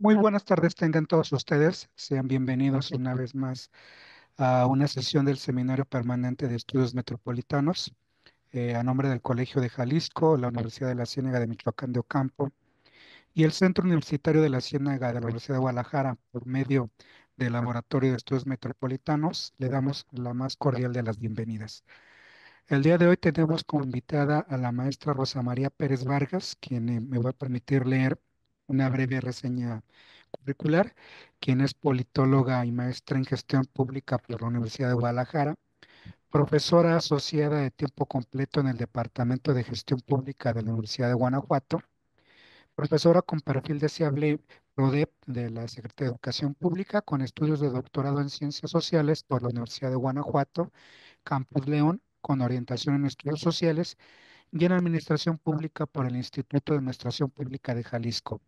Muy buenas tardes tengan todos ustedes. Sean bienvenidos una vez más a una sesión del Seminario Permanente de Estudios Metropolitanos, a nombre del Colegio de Jalisco, la Universidad de la Ciénaga de Michoacán de Ocampo y el Centro Universitario de la Ciénaga de la Universidad de Guadalajara, por medio del Laboratorio de Estudios Metropolitanos. Le damos la más cordial de las bienvenidas. El día de hoy tenemos como invitada a la maestra Rosa María Pérez Vargas, quien me va a permitir leer una breve reseña curricular, quien es politóloga y maestra en gestión pública por la Universidad de Guadalajara, profesora asociada de tiempo completo en el Departamento de Gestión Pública de la Universidad de Guanajuato, profesora con perfil deseable PRODEP de la Secretaría de Educación Pública, con estudios de doctorado en Ciencias Sociales por la Universidad de Guanajuato, Campus León, con orientación en estudios sociales y en Administración Pública por el Instituto de Administración Pública de Jalisco.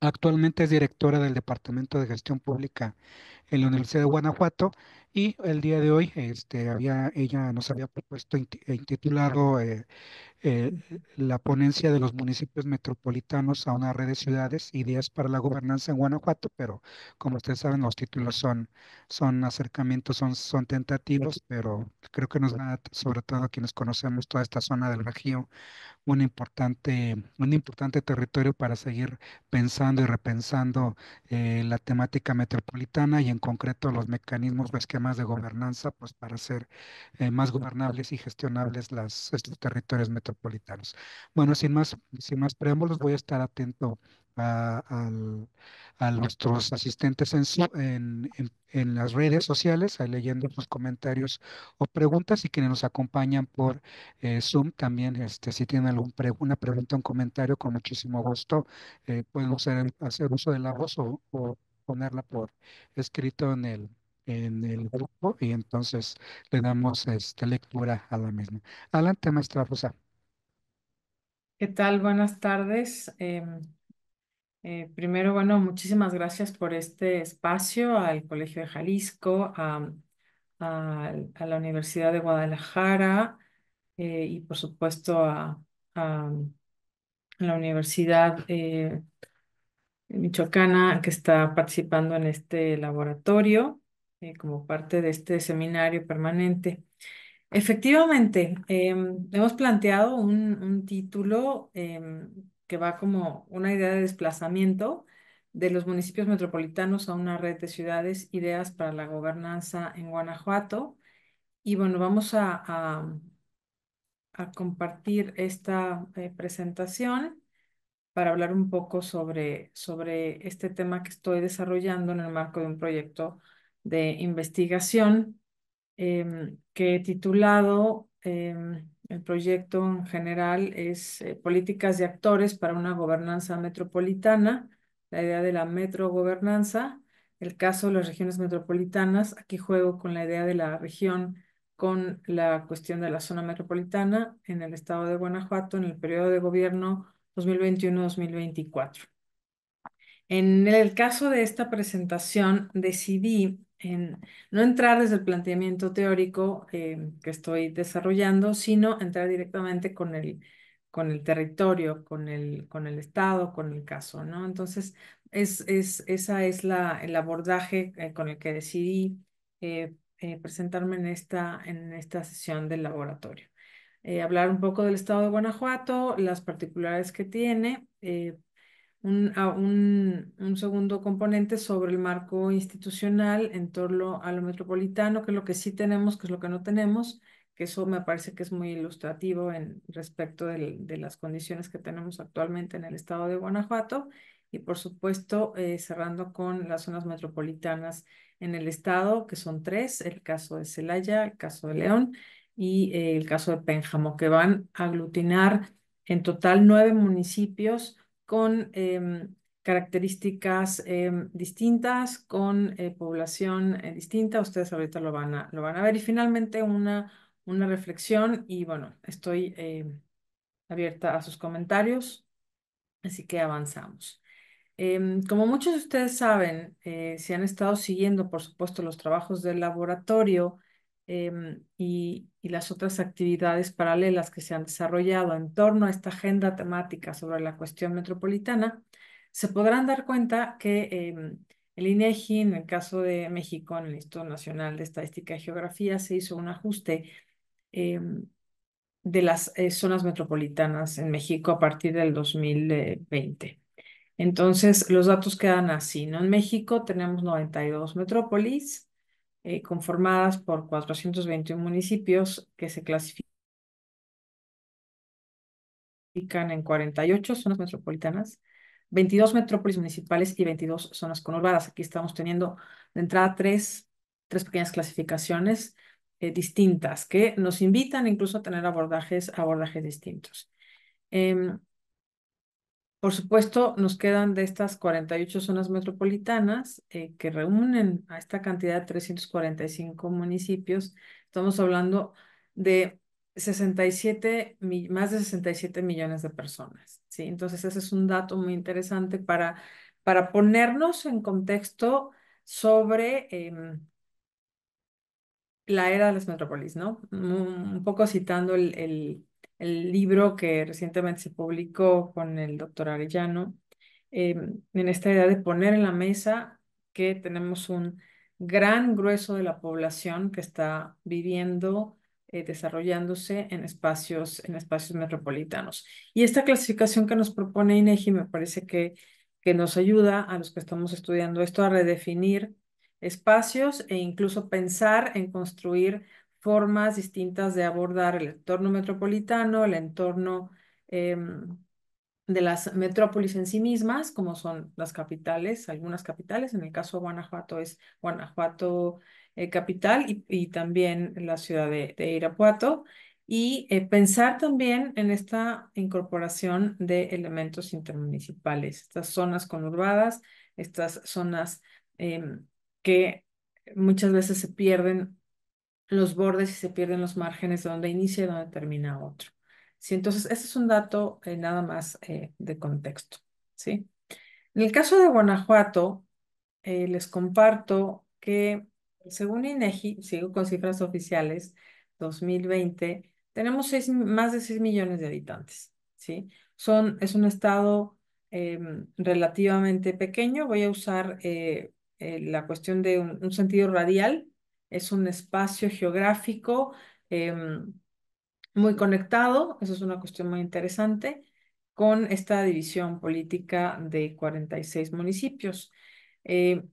Actualmente es directora del Departamento de Gestión Pública en la Universidad de Guanajuato y el día de hoy ella nos había propuesto intitulado eh, la ponencia de los municipios metropolitanos a una red de ciudades, ideas para la gobernanza en Guanajuato, pero como ustedes saben, los títulos son acercamientos, son tentativos, pero creo que nos da, sobre todo a quienes conocemos toda esta zona del Bajío, un importante territorio para seguir pensando y repensando la temática metropolitana y en concreto los mecanismos o esquemas de gobernanza, pues para hacer más gobernables y gestionables estos territorios metropolitanos. Bueno, sin más preámbulos, voy a estar atento a nuestros asistentes en las redes sociales, ahí leyendo sus comentarios o preguntas, y quienes nos acompañan por Zoom también, si tienen una pregunta o un comentario, con muchísimo gusto pueden hacer uso de la voz o ponerla por escrito en el grupo, y entonces le damos lectura a la misma. Adelante, maestra Rosa. ¿Qué tal? Buenas tardes. Primero, bueno, muchísimas gracias por este espacio al Colegio de Jalisco, a la Universidad de Guadalajara y por supuesto a la Universidad Michoacana que está participando en este laboratorio como parte de este seminario permanente. Efectivamente, hemos planteado un título que va como una idea de desplazamiento de los municipios metropolitanos a una red de ciudades, ideas para la gobernanza en Guanajuato. Y bueno, vamos a compartir esta presentación para hablar un poco sobre este tema que estoy desarrollando en el marco de un proyecto de investigación que he titulado, el proyecto en general es Políticas de actores para una gobernanza metropolitana, la idea de la metrogobernanza, el caso de las regiones metropolitanas. Aquí juego con la idea de la región, con la cuestión de la zona metropolitana en el estado de Guanajuato en el periodo de gobierno 2021-2024. En el caso de esta presentación, decidí no entrar desde el planteamiento teórico que estoy desarrollando, sino entrar directamente con el territorio, con el estado, con el caso, ¿no? Entonces, esa es el abordaje con el que decidí presentarme en esta sesión del laboratorio. Hablar un poco del estado de Guanajuato, las particularidades que tiene. Un segundo componente sobre el marco institucional en torno a lo metropolitano, que es lo que sí tenemos, que es lo que no tenemos, que eso me parece que es muy ilustrativo en respecto de las condiciones que tenemos actualmente en el estado de Guanajuato. Y por supuesto, cerrando con las zonas metropolitanas en el estado, que son tres: el caso de Celaya, el caso de León y el caso de Pénjamo, que van a aglutinar en total 9 municipios con características distintas, con población distinta. Ustedes ahorita lo van a ver. Y finalmente una reflexión y bueno, estoy abierta a sus comentarios, así que avanzamos. Como muchos de ustedes saben, si han estado siguiendo, por supuesto, los trabajos del laboratorio y las otras actividades paralelas que se han desarrollado en torno a esta agenda temática sobre la cuestión metropolitana, se podrán dar cuenta que el INEGI, en el caso de México, en el Instituto Nacional de Estadística y Geografía, se hizo un ajuste em, de las zonas metropolitanas en México a partir del 2020. Entonces, los datos quedan así, ¿no? En México tenemos 92 metrópolis conformadas por 421 municipios que se clasifican en 48 zonas metropolitanas, 22 metrópolis municipales y 22 zonas conurbadas. Aquí estamos teniendo de entrada tres pequeñas clasificaciones distintas que nos invitan incluso a tener abordajes distintos. Em, por supuesto, nos quedan de estas 48 zonas metropolitanas que reúnen a esta cantidad de 345 municipios. Estamos hablando de más de 67 millones de personas, ¿sí? Entonces, ese es un dato muy interesante para ponernos en contexto sobre la era de las metrópolis, ¿no? Un poco citando el libro que recientemente se publicó con el doctor Arellano, en esta idea de poner en la mesa que tenemos un gran grueso de la población que está viviendo, desarrollándose en espacios metropolitanos. Y esta clasificación que nos propone INEGI me parece que nos ayuda a los que estamos estudiando esto a redefinir espacios e incluso pensar en construir formas distintas de abordar el entorno metropolitano, el entorno de las metrópolis en sí mismas, como son las capitales, algunas capitales. En el caso de Guanajuato es Guanajuato capital y también la ciudad de Irapuato. Y pensar también en esta incorporación de elementos intermunicipales, estas zonas conurbadas, estas zonas que muchas veces se pierden los bordes y se pierden los márgenes de donde inicia y donde termina otro. Sí, entonces, ese es un dato nada más de contexto, ¿sí? En el caso de Guanajuato, les comparto que según INEGI, sigo con cifras oficiales, 2020, tenemos más de 6 millones de habitantes, ¿sí? Es un estado relativamente pequeño. Voy a usar la cuestión de un sentido radial. Es un espacio geográfico muy conectado, eso es una cuestión muy interesante, con esta división política de 46 municipios. Eh,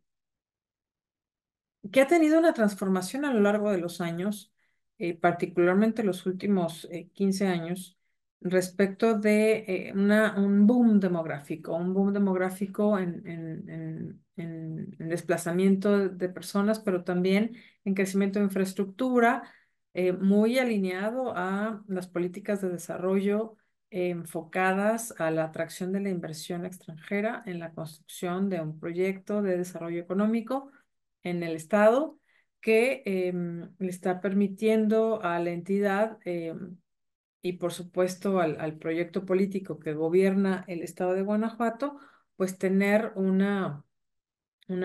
que ha tenido una transformación a lo largo de los años, particularmente los últimos 15 años, respecto de un boom demográfico en desplazamiento de personas, pero también en crecimiento de infraestructura, muy alineado a las políticas de desarrollo enfocadas a la atracción de la inversión extranjera en la construcción de un proyecto de desarrollo económico en el estado que le está permitiendo a la entidad y por supuesto al proyecto político que gobierna el estado de Guanajuato, pues tener una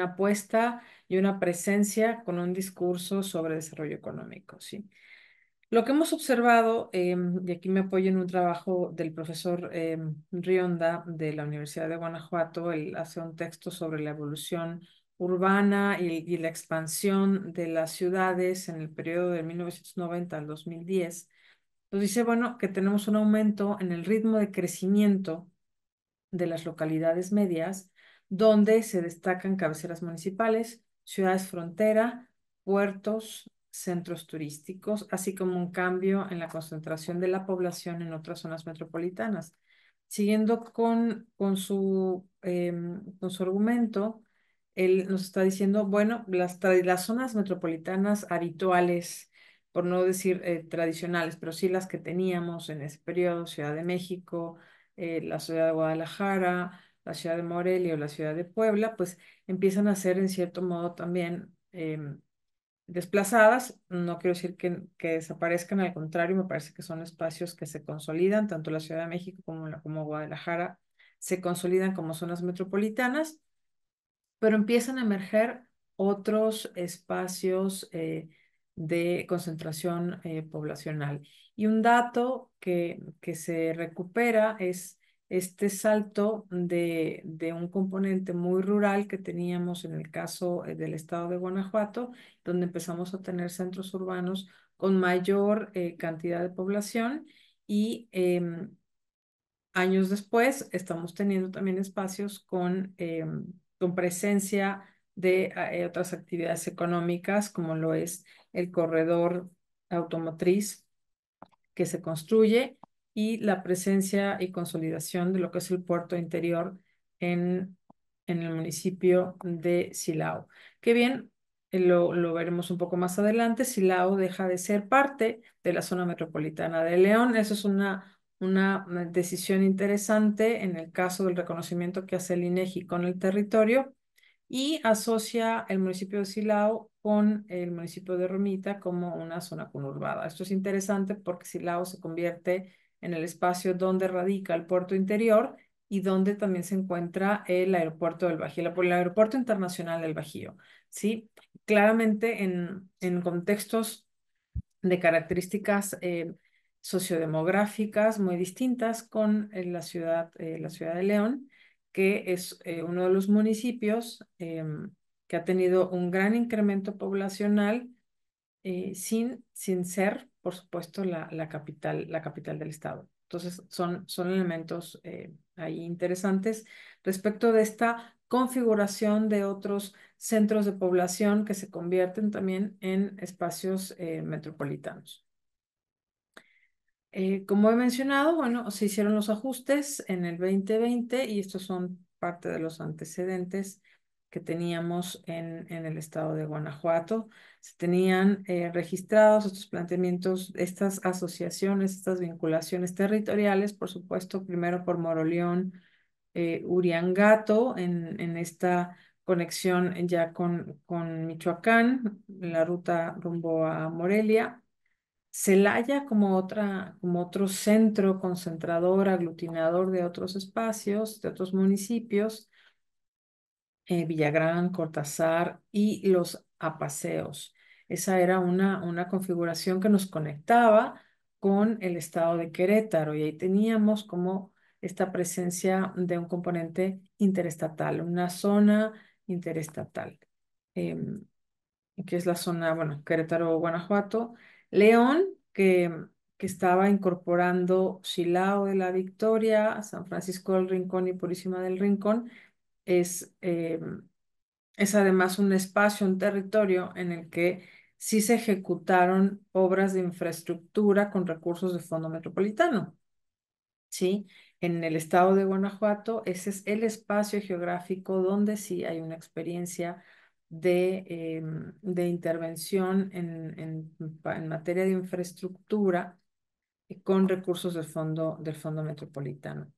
apuesta y una presencia con un discurso sobre desarrollo económico, ¿sí? Lo que hemos observado, y aquí me apoyo en un trabajo del profesor Rionda de la Universidad de Guanajuato. Él hace un texto sobre la evolución urbana y la expansión de las ciudades en el periodo de 1990 al 2010. Nos dice, bueno, que tenemos un aumento en el ritmo de crecimiento de las localidades medias, donde se destacan cabeceras municipales, ciudades frontera, puertos, centros turísticos, así como un cambio en la concentración de la población en otras zonas metropolitanas. Siguiendo con su argumento, él nos está diciendo, bueno, las zonas metropolitanas habituales, por no decir tradicionales, pero sí las que teníamos en ese periodo, Ciudad de México, la ciudad de Guadalajara, la ciudad de Morelia o la ciudad de Puebla, pues empiezan a ser en cierto modo también desplazadas. No quiero decir que desaparezcan, al contrario, me parece que son espacios que se consolidan, tanto la Ciudad de México como Guadalajara se consolidan como zonas metropolitanas, pero empiezan a emerger otros espacios de concentración poblacional. Y un dato que se recupera es este salto de un componente muy rural que teníamos en el caso del estado de Guanajuato, donde empezamos a tener centros urbanos con mayor cantidad de población y años después estamos teniendo también espacios con presencia de otras actividades económicas, como lo es el corredor automotriz que se construye y la presencia y consolidación de lo que es el puerto interior en, en el municipio de Silao. Que bien, lo veremos un poco más adelante, Silao deja de ser parte de la zona metropolitana de León. Eso es una decisión interesante en el caso del reconocimiento que hace el INEGI con el territorio y asocia el municipio de Silao con el municipio de Romita como una zona conurbada. Esto es interesante porque Silao se convierte en el espacio donde radica el puerto interior y donde también se encuentra el aeropuerto del Bajío, el aeropuerto internacional del Bajío, ¿sí? Claramente en contextos de características sociodemográficas muy distintas con la ciudad de León, que es uno de los municipios que ha tenido un gran incremento poblacional sin ser, por supuesto, la capital del estado. Entonces, son elementos ahí interesantes respecto de esta configuración de otros centros de población que se convierten también en espacios metropolitanos. Como he mencionado, bueno, se hicieron los ajustes en el 2020 y estos son parte de los antecedentes que teníamos en el estado de Guanajuato. Se tenían registrados estos planteamientos, estas asociaciones, estas vinculaciones territoriales, por supuesto, primero por Moroleón, Uriangato, en esta conexión ya con Michoacán, la ruta rumbo a Morelia. Celaya como otro centro concentrador, aglutinador de otros espacios, de otros municipios, Villagrán, Cortázar y los apaseos. Esa era una configuración que nos conectaba con el estado de Querétaro y ahí teníamos como esta presencia de un componente interestatal, una zona interestatal. Em, que es la zona, bueno, Querétaro, Guanajuato, León, que estaba incorporando Silao de la Victoria, San Francisco del Rincón y Purísima del Rincón, es, eh, es además un espacio, un territorio en el que sí se ejecutaron obras de infraestructura con recursos de Fondo Metropolitano. ¿Sí? En el estado de Guanajuato, ese es el espacio geográfico donde sí hay una experiencia de intervención en materia de infraestructura con recursos del Fondo Metropolitano.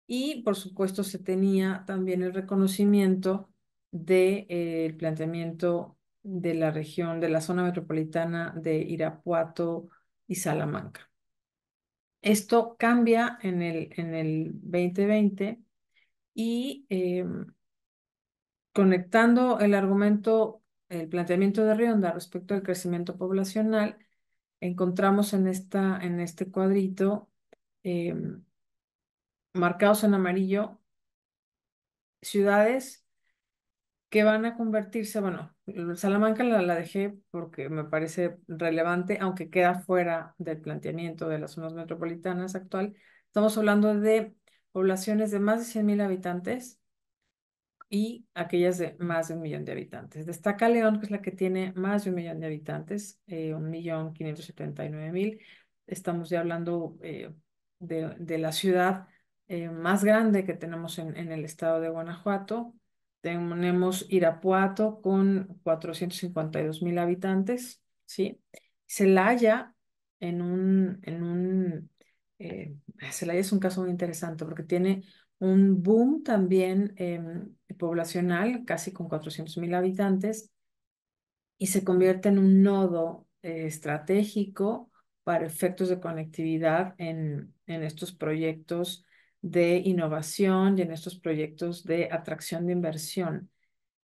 Y, por supuesto, se tenía también el reconocimiento del planteamiento de la región, de la zona metropolitana de Irapuato y Salamanca. Esto cambia en el 2020 y conectando el argumento, el planteamiento de Rionda respecto al crecimiento poblacional, encontramos en este cuadrito marcados en amarillo ciudades que van a convertirse, bueno, Salamanca la dejé porque me parece relevante, aunque queda fuera del planteamiento de las zonas metropolitanas actual. Estamos hablando de poblaciones de más de 100,000 habitantes y aquellas de más de 1 millón de habitantes. Destaca León, que es la que tiene más de 1 millón de habitantes, 1,579,000. Estamos ya hablando de la ciudad más grande que tenemos en el estado de Guanajuato. Tenemos Irapuato con 452,000 habitantes, ¿sí? Celaya Celaya es un caso muy interesante porque tiene un boom también poblacional, casi con 400,000 habitantes, y se convierte en un nodo estratégico para efectos de conectividad en estos proyectos de innovación y en estos proyectos de atracción de inversión.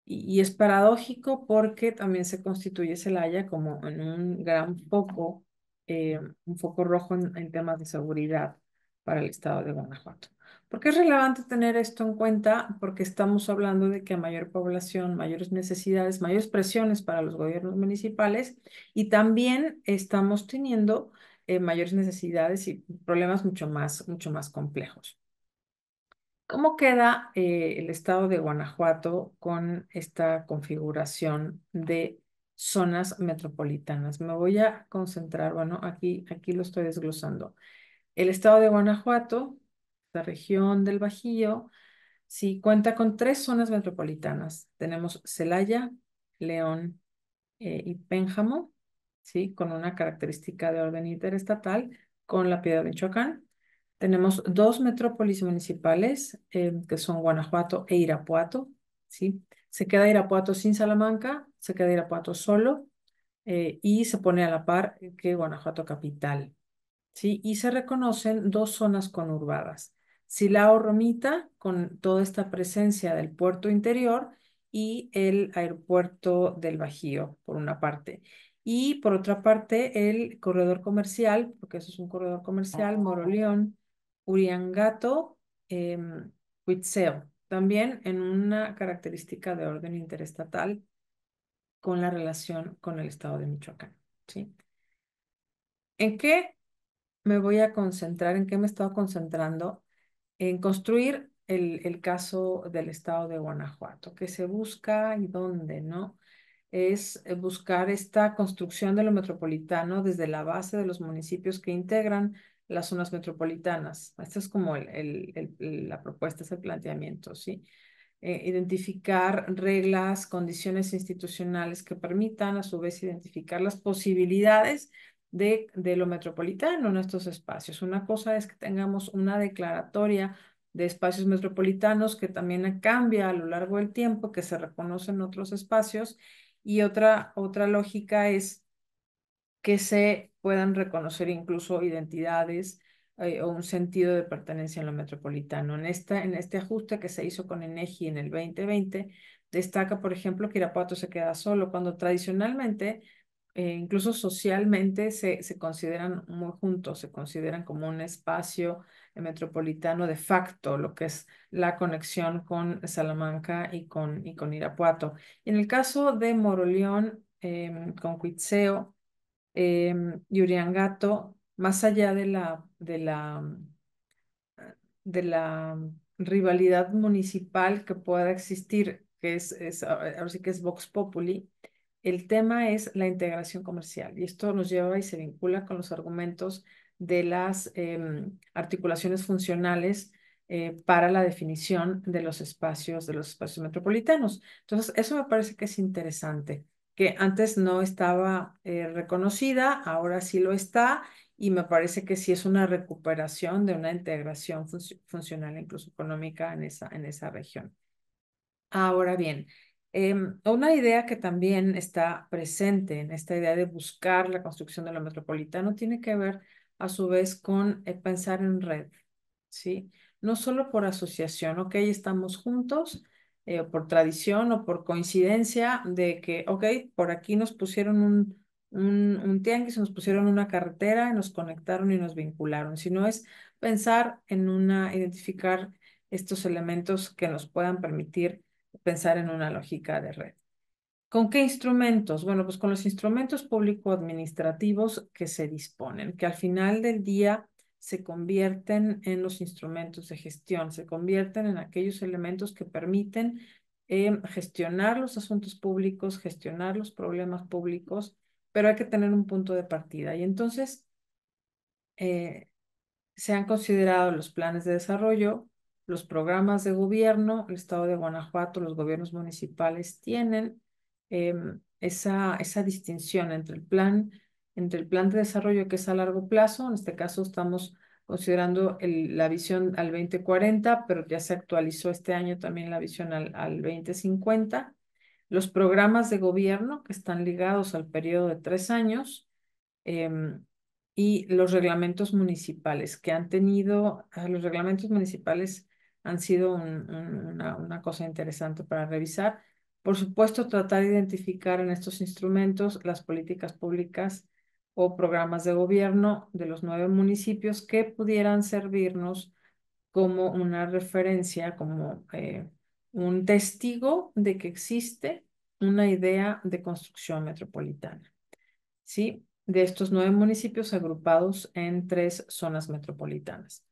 Y es paradójico porque también se constituye Celaya como en un gran foco, un foco rojo en temas de seguridad para el estado de Guanajuato. ¿Por qué es relevante tener esto en cuenta? Porque estamos hablando de que a mayor población, mayores necesidades, mayores presiones para los gobiernos municipales y también estamos teniendo mayores necesidades y problemas mucho más complejos. ¿Cómo queda el estado de Guanajuato con esta configuración de zonas metropolitanas? Me voy a concentrar, bueno, aquí lo estoy desglosando. El estado de Guanajuato, la región del Bajío, sí cuenta con tres zonas metropolitanas. Tenemos Celaya, León y Pénjamo, sí, con una característica de orden interestatal con la Piedad de Michoacán. Tenemos dos metrópolis municipales que son Guanajuato e Irapuato, sí. Se queda Irapuato sin Salamanca, se queda Irapuato solo y se pone a la par que Guanajuato capital. ¿Sí? Y se reconocen dos zonas conurbadas. Silao Romita, con toda esta presencia del puerto interior, y el aeropuerto del Bajío, por una parte. Y por otra parte, el corredor comercial, porque eso es un corredor comercial, Moroleón, Uriangato, Huitzeo, también en una característica de orden interestatal con la relación con el estado de Michoacán. ¿Sí? ¿En qué me voy a concentrar, en qué me he estado concentrando? En construir el caso del estado de Guanajuato, que se busca y dónde, ¿no? Es buscar esta construcción de lo metropolitano desde la base de los municipios que integran las zonas metropolitanas. Esta es como la propuesta, es el planteamiento, ¿sí? Identificar reglas, condiciones institucionales que permitan a su vez identificar las posibilidades de lo metropolitano en estos espacios. Una cosa es que tengamos una declaratoria de espacios metropolitanos que también cambia a lo largo del tiempo, que se reconocen otros espacios, y otra lógica es que se puedan reconocer incluso identidades o un sentido de pertenencia en lo metropolitano. En este ajuste que se hizo con INEGI en el 2020, destaca, por ejemplo, que Irapuato se queda solo, cuando tradicionalmente, incluso socialmente, se consideran muy juntos, se consideran como un espacio metropolitano de facto, lo que es la conexión con Salamanca y con Irapuato. Y en el caso de Moroleón, con Cuitzeo, Yuriangato, más allá de la rivalidad municipal que pueda existir, que ahora sí que es Vox Populi, el tema es la integración comercial. Y esto nos lleva y se vincula con los argumentos de las articulaciones funcionales para la definición de los espacios metropolitanos. Entonces, eso me parece que es interesante, que antes no estaba reconocida, ahora sí lo está, y me parece que sí es una recuperación de una integración funcional e incluso económica en esa región. Ahora bien, una idea que también está presente en esta idea de buscar la construcción de lo metropolitano tiene que ver a su vez con pensar en red, ¿sí? No solo por asociación, ok, estamos juntos, por tradición o por coincidencia de que, ok, por aquí nos pusieron un tianguis, nos pusieron una carretera, nos conectaron y nos vincularon, sino es pensar en identificar estos elementos que nos puedan permitir pensar en una lógica de red. ¿Con qué instrumentos? Bueno, pues con los instrumentos público-administrativos que se disponen, que al final del día se convierten en los instrumentos de gestión, se convierten en aquellos elementos que permiten gestionar los asuntos públicos, gestionar los problemas públicos, pero hay que tener un punto de partida. Y entonces, eh, se han considerado los planes de desarrollo, los programas de gobierno, el estado de Guanajuato, los gobiernos municipales tienen esa distinción entre el plan de desarrollo que es a largo plazo, en este caso estamos considerando la visión al 2040, pero ya se actualizó este año también la visión al 2050, los programas de gobierno que están ligados al periodo de 3 años, em, y los reglamentos municipales que han tenido, los reglamentos municipales han sido una cosa interesante para revisar. Por supuesto, tratar de identificar en estos instrumentos las políticas públicas o programas de gobierno de los 9 municipios que pudieran servirnos como una referencia, como un testigo de que existe una idea de construcción metropolitana, ¿sí? De estos 9 municipios agrupados en 3 zonas metropolitanas.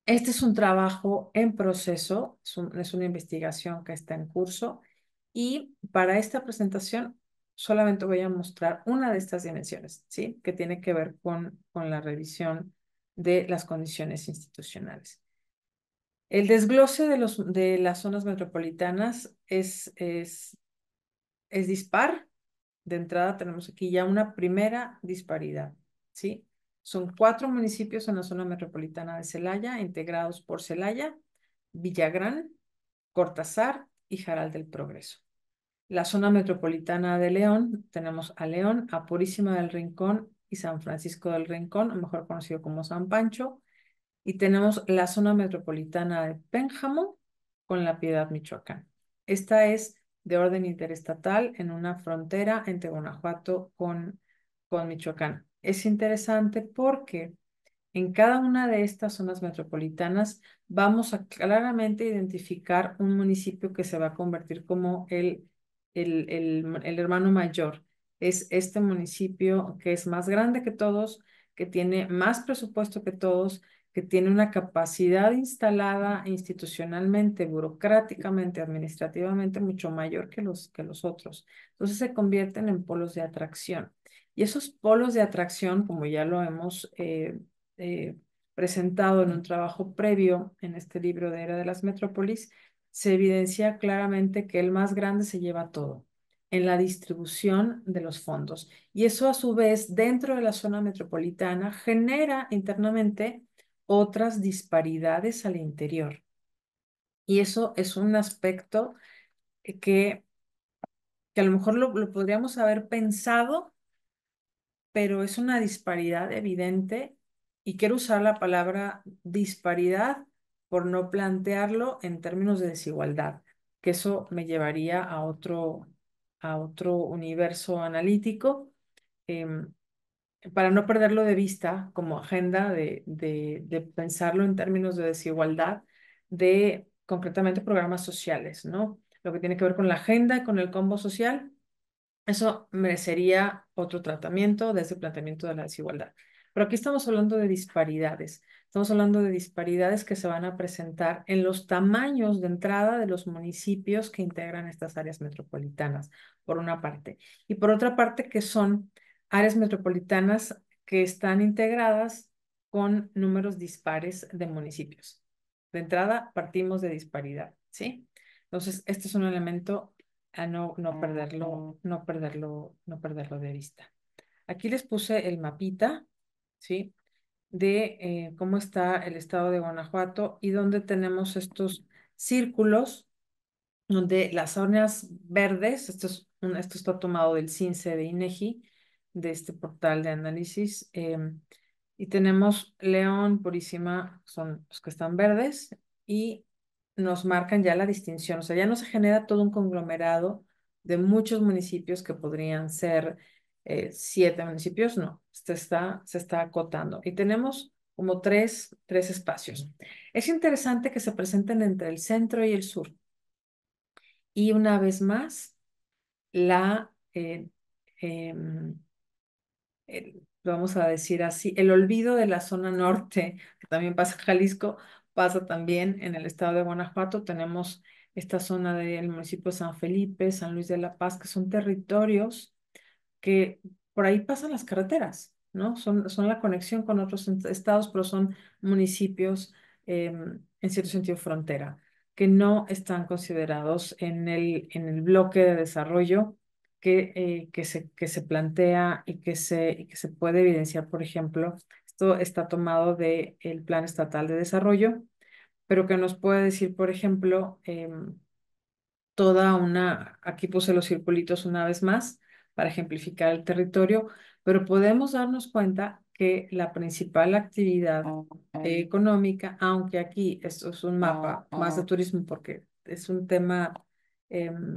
Este es un trabajo en proceso, es una investigación que está en curso y para esta presentación solamente voy a mostrar una de estas dimensiones, ¿sí? Que tiene que ver con la revisión de las condiciones institucionales. El desglose de las zonas metropolitanas es dispar. De entrada tenemos aquí ya una primera disparidad, ¿sí? Son 4 municipios en la zona metropolitana de Celaya, integrados por Celaya, Villagrán, Cortázar y Jaral del Progreso. La zona metropolitana de León, tenemos a León, a Purísima del Rincón y San Francisco del Rincón, o mejor conocido como San Pancho, y tenemos la zona metropolitana de Pénjamo con La Piedad, Michoacán. Esta es de orden interestatal en una frontera entre Guanajuato con Michoacán. Es interesante porque en cada una de estas zonas metropolitanas vamos a claramente identificar un municipio que se va a convertir como el hermano mayor. Es este municipio que es más grande que todos, que tiene más presupuesto que todos, que tiene una capacidad instalada institucionalmente, burocráticamente, administrativamente mucho mayor que los otros. Entonces se convierten en polos de atracción. Y esos polos de atracción, como ya lo hemos eh, presentado en un trabajo previo en este libro de Era de las Metrópolis, se evidencia claramente que el más grande se lleva todo en la distribución de los fondos. Y eso a su vez, dentro de la zona metropolitana, genera internamente otras disparidades al interior. Y eso es un aspecto que, que a lo mejor lo podríamos haber pensado, pero es una disparidad evidente y quiero usar la palabra disparidad por no plantearlo en términos de desigualdad, que eso me llevaría a otro universo analítico, em, para no perderlo de vista como agenda de pensarlo en términos de desigualdad de concretamente programas sociales, ¿no? Lo que tiene que ver con la agenda y con el combo social, eso merecería otro tratamiento desde el planteamiento de la desigualdad. Pero aquí estamos hablando de disparidades. Estamos hablando de disparidades que se van a presentar en los tamaños de entrada de los municipios que integran estas áreas metropolitanas, por una parte. Y por otra parte, que son áreas metropolitanas que están integradas con números dispares de municipios. De entrada, partimos de disparidad, ¿sí? Entonces, este es un elemento a no perderlo de vista. Aquí les puse el mapita, ¿sí? De cómo está el estado de Guanajuato y donde tenemos estos círculos, donde las zonas verdes, esto está tomado del CINCE de INEGI, de este portal de análisis, y tenemos León, Purísima, son los que están verdes, y nos marcan ya la distinción, o sea, ya no se genera todo un conglomerado de muchos municipios que podrían ser 7 municipios, no, se está acotando. Y tenemos como tres espacios. Es interesante que se presenten entre el centro y el sur. Y una vez más, la, vamos a decir así, el olvido de la zona norte, que también pasa en Jalisco, pasa también en el estado de Guanajuato. Tenemos esta zona del municipio de San Felipe, San Luis de la Paz, que son territorios que por ahí pasan las carreteras, ¿no? Son la conexión con otros estados, pero son municipios en cierto sentido frontera, que no están considerados en el bloque de desarrollo que se plantea y que se puede evidenciar, por ejemplo, esto está tomado del Plan Estatal de Desarrollo, pero que nos puede decir, por ejemplo, aquí puse los circulitos una vez más para ejemplificar el territorio, pero podemos darnos cuenta que la principal actividad económica, aunque aquí esto es un mapa más de turismo porque es un tema em,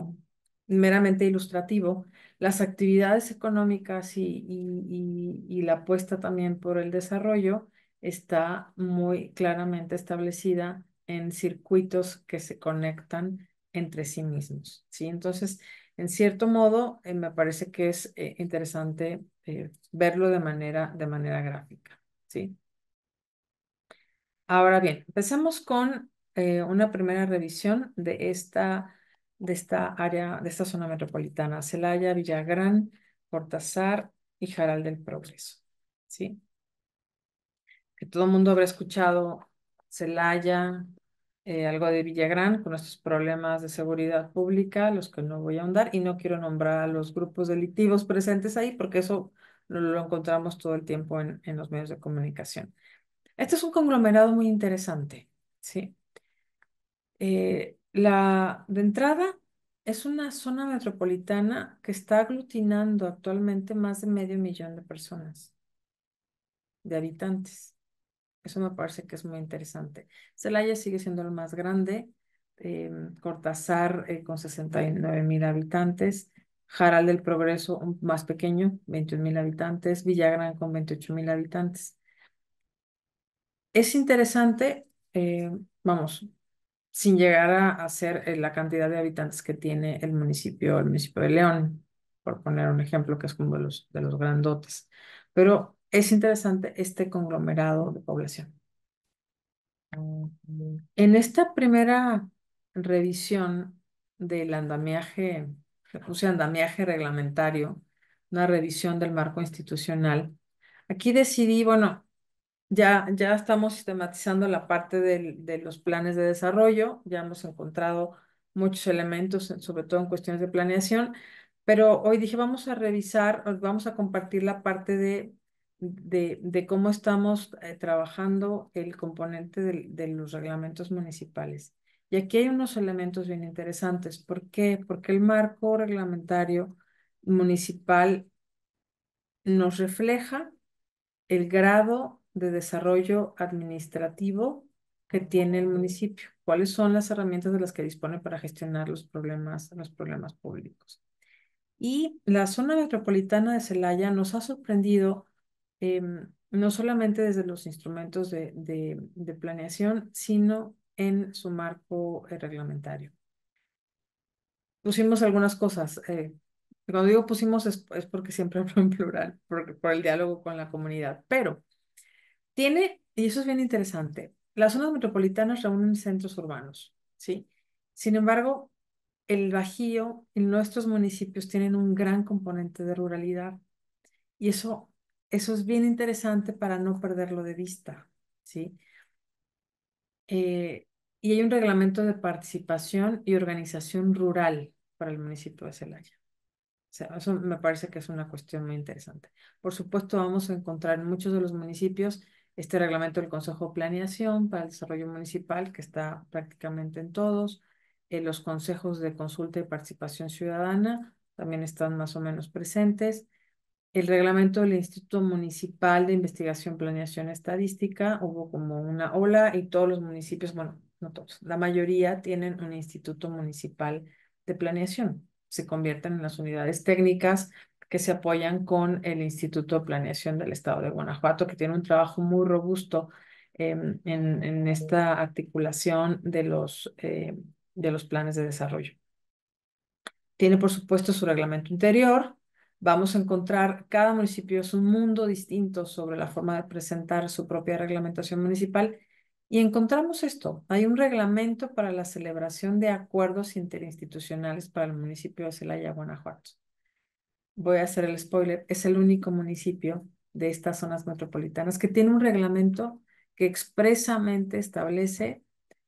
meramente ilustrativo, las actividades económicas y la apuesta también por el desarrollo está muy claramente establecida en circuitos que se conectan entre sí mismos, ¿sí? Entonces, en cierto modo, me parece que es interesante verlo de manera gráfica, ¿sí? Ahora bien, empecemos con una primera revisión de esta área, de esta zona metropolitana, Celaya, Villagrán, Cortázar y Jaral del Progreso, ¿sí? Que todo el mundo habrá escuchado Celaya, algo de Villagrán con estos problemas de seguridad pública, los que no voy a ahondar, y no quiero nombrar a los grupos delictivos presentes ahí porque eso lo encontramos todo el tiempo en los medios de comunicación. Este es un conglomerado muy interesante, ¿sí? De entrada, es una zona metropolitana que está aglutinando actualmente más de medio millón de personas, de habitantes. Eso me parece que es muy interesante. Celaya sigue siendo el más grande, Cortázar con 69.000 habitantes, Jaral del Progreso más pequeño, 21.000 habitantes, Villagrán con 28.000 habitantes. Es interesante, vamos, sin llegar a ser la cantidad de habitantes que tiene el municipio de León, por poner un ejemplo que es como de los grandotes. Pero es interesante este conglomerado de población. En esta primera revisión del andamiaje, le puse andamiaje reglamentario, una revisión del marco institucional, aquí decidí, bueno, ya estamos sistematizando la parte de los planes de desarrollo, ya hemos encontrado muchos elementos, sobre todo en cuestiones de planeación, pero hoy dije, vamos a revisar, vamos a compartir la parte de cómo estamos trabajando el componente de los reglamentos municipales. Y aquí hay unos elementos bien interesantes. ¿Por qué? Porque el marco reglamentario municipal nos refleja el grado de desarrollo administrativo que tiene el municipio. ¿Cuáles son las herramientas de las que dispone para gestionar los problemas públicos? Y la zona metropolitana de Celaya nos ha sorprendido no solamente desde los instrumentos de planeación, sino en su marco reglamentario. Pusimos algunas cosas. Cuando digo pusimos es porque siempre hablo en plural, por el diálogo con la comunidad, pero tiene, y eso es bien interesante, las zonas metropolitanas reúnen centros urbanos, ¿sí? Sin embargo, el Bajío y nuestros municipios tienen un gran componente de ruralidad y eso es bien interesante para no perderlo de vista, ¿sí? Eh, y hay un reglamento de participación y organización rural para el municipio de Celaya. O sea, eso me parece que es una cuestión muy interesante. Por supuesto, vamos a encontrar en muchos de los municipios este reglamento del Consejo de Planeación para el Desarrollo Municipal, que está prácticamente en todos. Los consejos de consulta y participación ciudadana también están más o menos presentes. El reglamento del Instituto Municipal de Investigación, Planeación Estadística, hubo como una ola y todos los municipios, bueno, no todos, la mayoría tienen un instituto municipal de planeación. Se convierten en las unidades técnicas que se apoyan con el Instituto de Planeación del Estado de Guanajuato, que tiene un trabajo muy robusto en esta articulación de los planes de desarrollo. Tiene, por supuesto, su reglamento interior. Vamos a encontrar, cada municipio es un mundo distinto sobre la forma de presentar su propia reglamentación municipal. Y encontramos esto. Hay un reglamento para la celebración de acuerdos interinstitucionales para el municipio de Celaya, Guanajuato. Voy a hacer el spoiler. Es el único municipio de estas zonas metropolitanas que tiene un reglamento que expresamente establece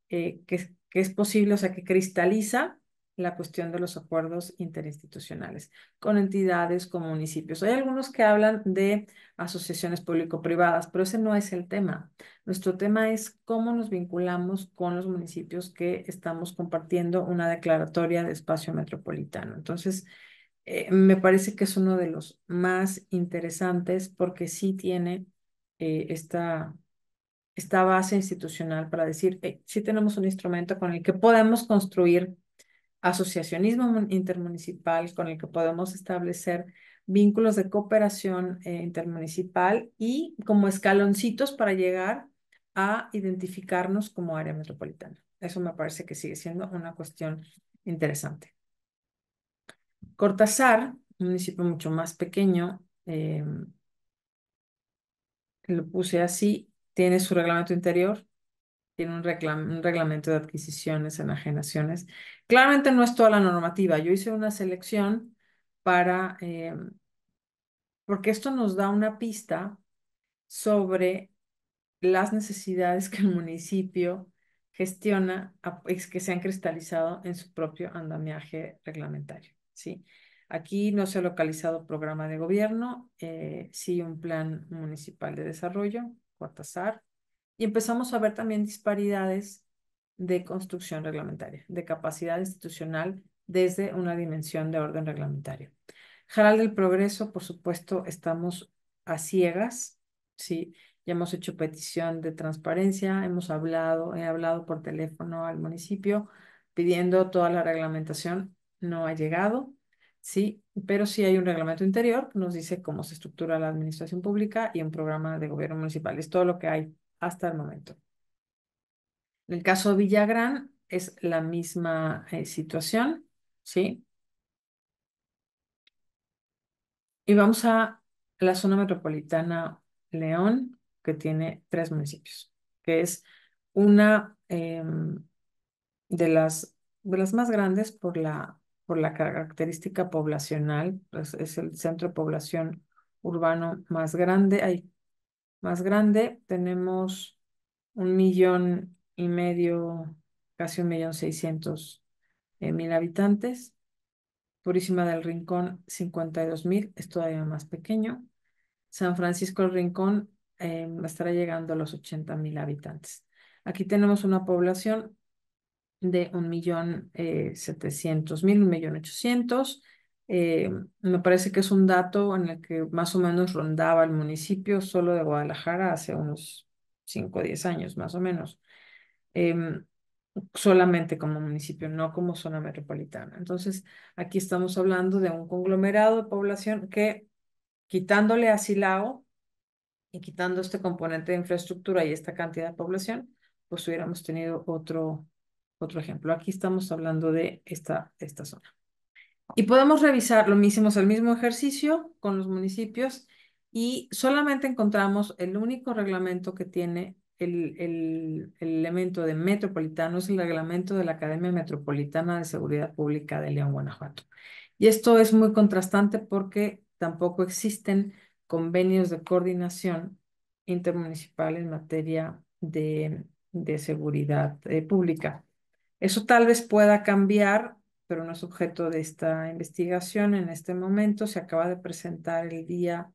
que es posible, o sea, que cristaliza la cuestión de los acuerdos interinstitucionales con entidades, con municipios. Hay algunos que hablan de asociaciones público-privadas, pero ese no es el tema. Nuestro tema es cómo nos vinculamos con los municipios que estamos compartiendo una declaratoria de espacio metropolitano. Entonces, me parece que es uno de los más interesantes porque sí tiene esta base institucional para decir, sí tenemos un instrumento con el que podemos construir asociacionismo intermunicipal, con el que podemos establecer vínculos de cooperación intermunicipal y como escaloncitos para llegar a identificarnos como área metropolitana. Eso me parece que sigue siendo una cuestión interesante. Cortázar, un municipio mucho más pequeño, lo puse así, tiene su reglamento interior, tiene un reglamento de adquisiciones, enajenaciones. Claramente no es toda la normativa. Yo hice una selección para, porque esto nos da una pista sobre las necesidades que el municipio gestiona, es que se han cristalizado en su propio andamiaje reglamentario, ¿sí? Aquí no se ha localizado programa de gobierno, sí un plan municipal de desarrollo, Cortázar, y empezamos a ver también disparidades de construcción reglamentaria, de capacidad institucional desde una dimensión de orden reglamentario. Jaral del Progreso, por supuesto, estamos a ciegas, ¿sí? Ya hemos hecho petición de transparencia, he hablado por teléfono al municipio pidiendo toda la reglamentación, no ha llegado, sí, pero sí hay un reglamento interior que nos dice cómo se estructura la administración pública y un programa de gobierno municipal. Es todo lo que hay hasta el momento. En el caso de Villagrán es la misma situación, ¿sí? Y vamos a la zona metropolitana León, que tiene 3 municipios, que es una de las más grandes por la característica poblacional, pues es el centro de población urbano más grande. Más grande, tenemos 1,500,000, casi 1,600,000 habitantes. Purísima del Rincón, 52,000, es todavía más pequeño. San Francisco del Rincón estará llegando a los 80,000 habitantes. Aquí tenemos una población de 1,700,000, 1,800,000. Me parece que es un dato en el que más o menos rondaba el municipio solo de Guadalajara hace unos 5 o 10 años, más o menos. Em, Solamente como municipio, no como zona metropolitana. Entonces, aquí estamos hablando de un conglomerado de población que, quitándole a Silao y quitando este componente de infraestructura y esta cantidad de población, pues hubiéramos tenido otro ejemplo. Aquí estamos hablando de esta zona. Y podemos revisar, hicimos el mismo ejercicio con los municipios y solamente encontramos el único reglamento que tiene el elemento de metropolitano, es el reglamento de la Academia Metropolitana de Seguridad Pública de León, Guanajuato. Y esto es muy contrastante porque tampoco existen convenios de coordinación intermunicipal en materia de seguridad pública. Eso tal vez pueda cambiar, pero no es objeto de esta investigación en este momento. Se acaba de presentar el día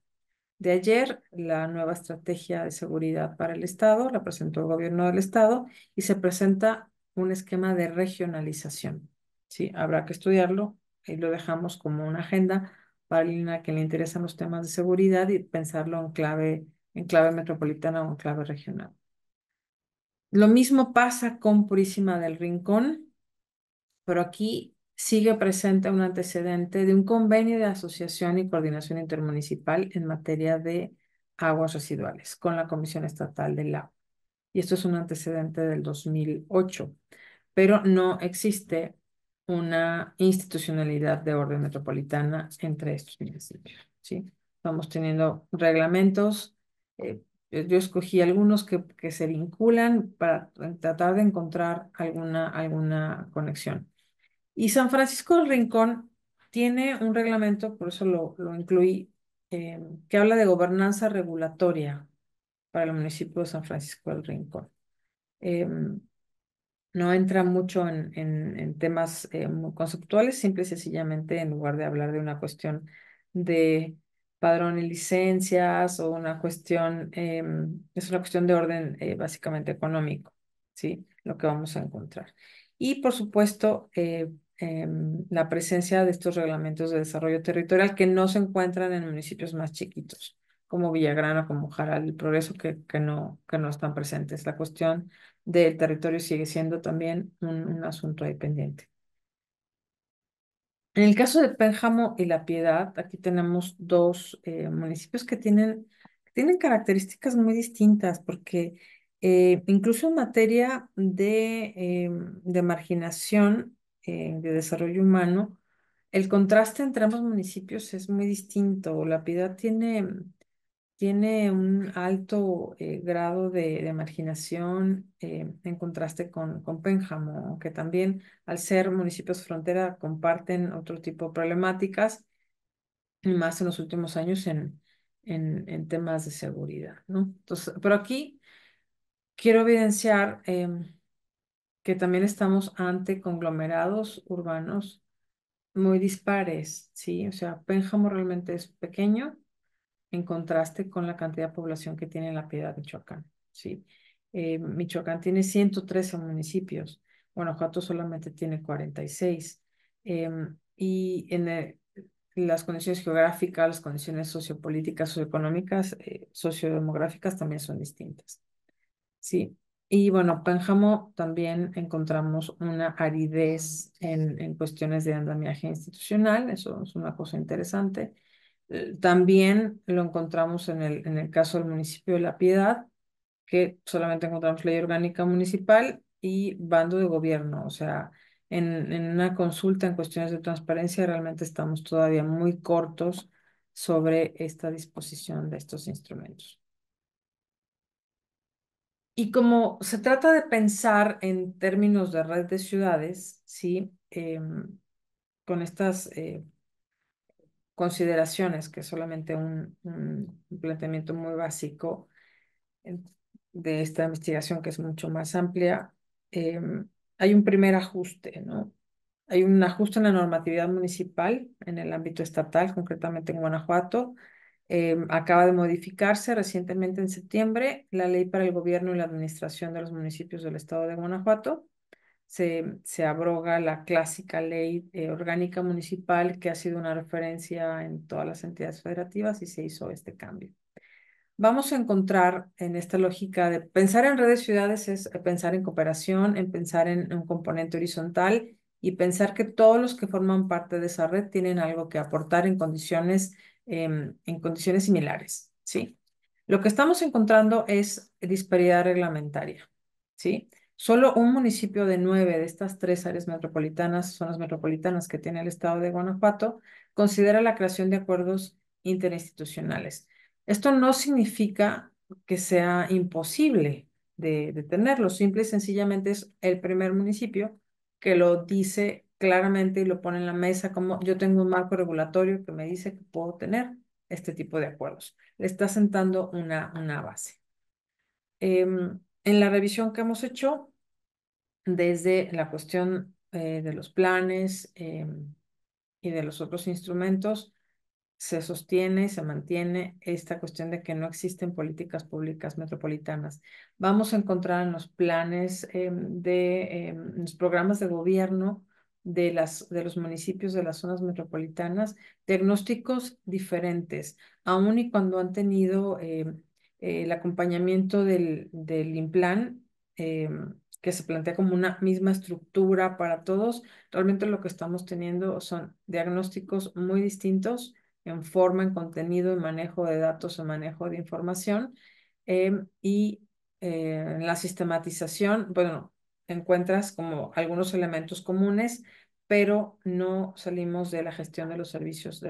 de ayer la nueva estrategia de seguridad para el Estado, la presentó el gobierno del Estado y se presenta un esquema de regionalización. Sí, habrá que estudiarlo y lo dejamos como una agenda para alguien a quien le interesan los temas de seguridad y pensarlo en clave metropolitana o en clave regional. Lo mismo pasa con Purísima del Rincón, pero aquí sigue presente un antecedente de un convenio de asociación y coordinación intermunicipal en materia de aguas residuales con la Comisión Estatal del Agua. Y esto es un antecedente del 2008, pero no existe una institucionalidad de orden metropolitana entre estos municipios, ¿sí? Vamos teniendo reglamentos. Yo escogí algunos que se vinculan para tratar de encontrar alguna conexión. Y San Francisco del Rincón tiene un reglamento, por eso lo incluí, que habla de gobernanza regulatoria para el municipio de San Francisco del Rincón. Em, no entra mucho en temas muy conceptuales, simple y sencillamente en lugar de hablar de una cuestión de padrón y licencias o una cuestión, es una cuestión de orden básicamente económico, ¿sí? Lo que vamos a encontrar. Y por supuesto, la presencia de estos reglamentos de desarrollo territorial que no se encuentran en municipios más chiquitos, como Villagrana, como Jaral del Progreso, que no están presentes. La cuestión del territorio sigue siendo también un asunto ahí pendiente. En el caso de Pénjamo y La Piedad, aquí tenemos dos municipios que tienen características muy distintas, porque incluso en materia de marginación, de desarrollo humano, el contraste entre ambos municipios es muy distinto. La Piedad tiene un alto grado de marginación en contraste con Pénjamo, aunque también al ser municipios frontera comparten otro tipo de problemáticas, y más en los últimos años en temas de seguridad, ¿no? Entonces, pero aquí quiero evidenciar que también estamos ante conglomerados urbanos muy dispares, ¿sí? O sea, Pénjamo realmente es pequeño en contraste con la cantidad de población que tiene La Piedad, Michoacán, ¿sí? Michoacán tiene 113 municipios, Guanajuato solamente tiene 46. Y las condiciones geográficas, las condiciones sociopolíticas, socioeconómicas, sociodemográficas también son distintas, ¿sí? Y bueno, Pénjamo también encontramos una aridez en cuestiones de andamiaje institucional, eso es una cosa interesante. También lo encontramos en el caso del municipio de La Piedad, que solamente encontramos ley orgánica municipal y bando de gobierno. O sea, en una consulta en cuestiones de transparencia realmente estamos todavía muy cortos sobre esta disposición de estos instrumentos. Y como se trata de pensar en términos de red de ciudades, ¿sí? Con estas consideraciones, que es solamente un planteamiento muy básico en- de esta investigación, que es mucho más amplia, hay un primer ajuste, ¿no? Hay un ajuste en la normatividad municipal en el ámbito estatal, concretamente en Guanajuato. Acaba de modificarse recientemente en septiembre la ley para el gobierno y la administración de los municipios del estado de Guanajuato. Se abroga la clásica ley orgánica municipal que ha sido una referencia en todas las entidades federativas y se hizo este cambio. Vamos a encontrar en esta lógica de pensar en redes ciudades es pensar en cooperación, en pensar en un componente horizontal y pensar que todos los que forman parte de esa red tienen algo que aportar en condiciones similares, ¿sí? Lo que estamos encontrando es disparidad reglamentaria, ¿sí? Solo un municipio de 9 de estas 3 áreas metropolitanas, zonas metropolitanas que tiene el estado de Guanajuato, considera la creación de acuerdos interinstitucionales. Esto no significa que sea imposible de tenerlo, simple y sencillamente es el primer municipio que lo dice claramente y lo pone en la mesa como yo tengo un marco regulatorio que me dice que puedo tener este tipo de acuerdos. Le está sentando una base. En la revisión que hemos hecho, desde la cuestión de los planes y de los otros instrumentos, se sostiene y se mantiene esta cuestión de que no existen políticas públicas metropolitanas. Vamos a encontrar en los planes en los programas de gobierno de los municipios de las zonas metropolitanas, diagnósticos diferentes, aun y cuando han tenido el acompañamiento del INPLAN, que se plantea como una misma estructura para todos. Realmente lo que estamos teniendo son diagnósticos muy distintos en forma, en contenido, en manejo de datos, en manejo de información. Y en la sistematización, bueno, encuentras como algunos elementos comunes, pero no salimos de la gestión de los servicios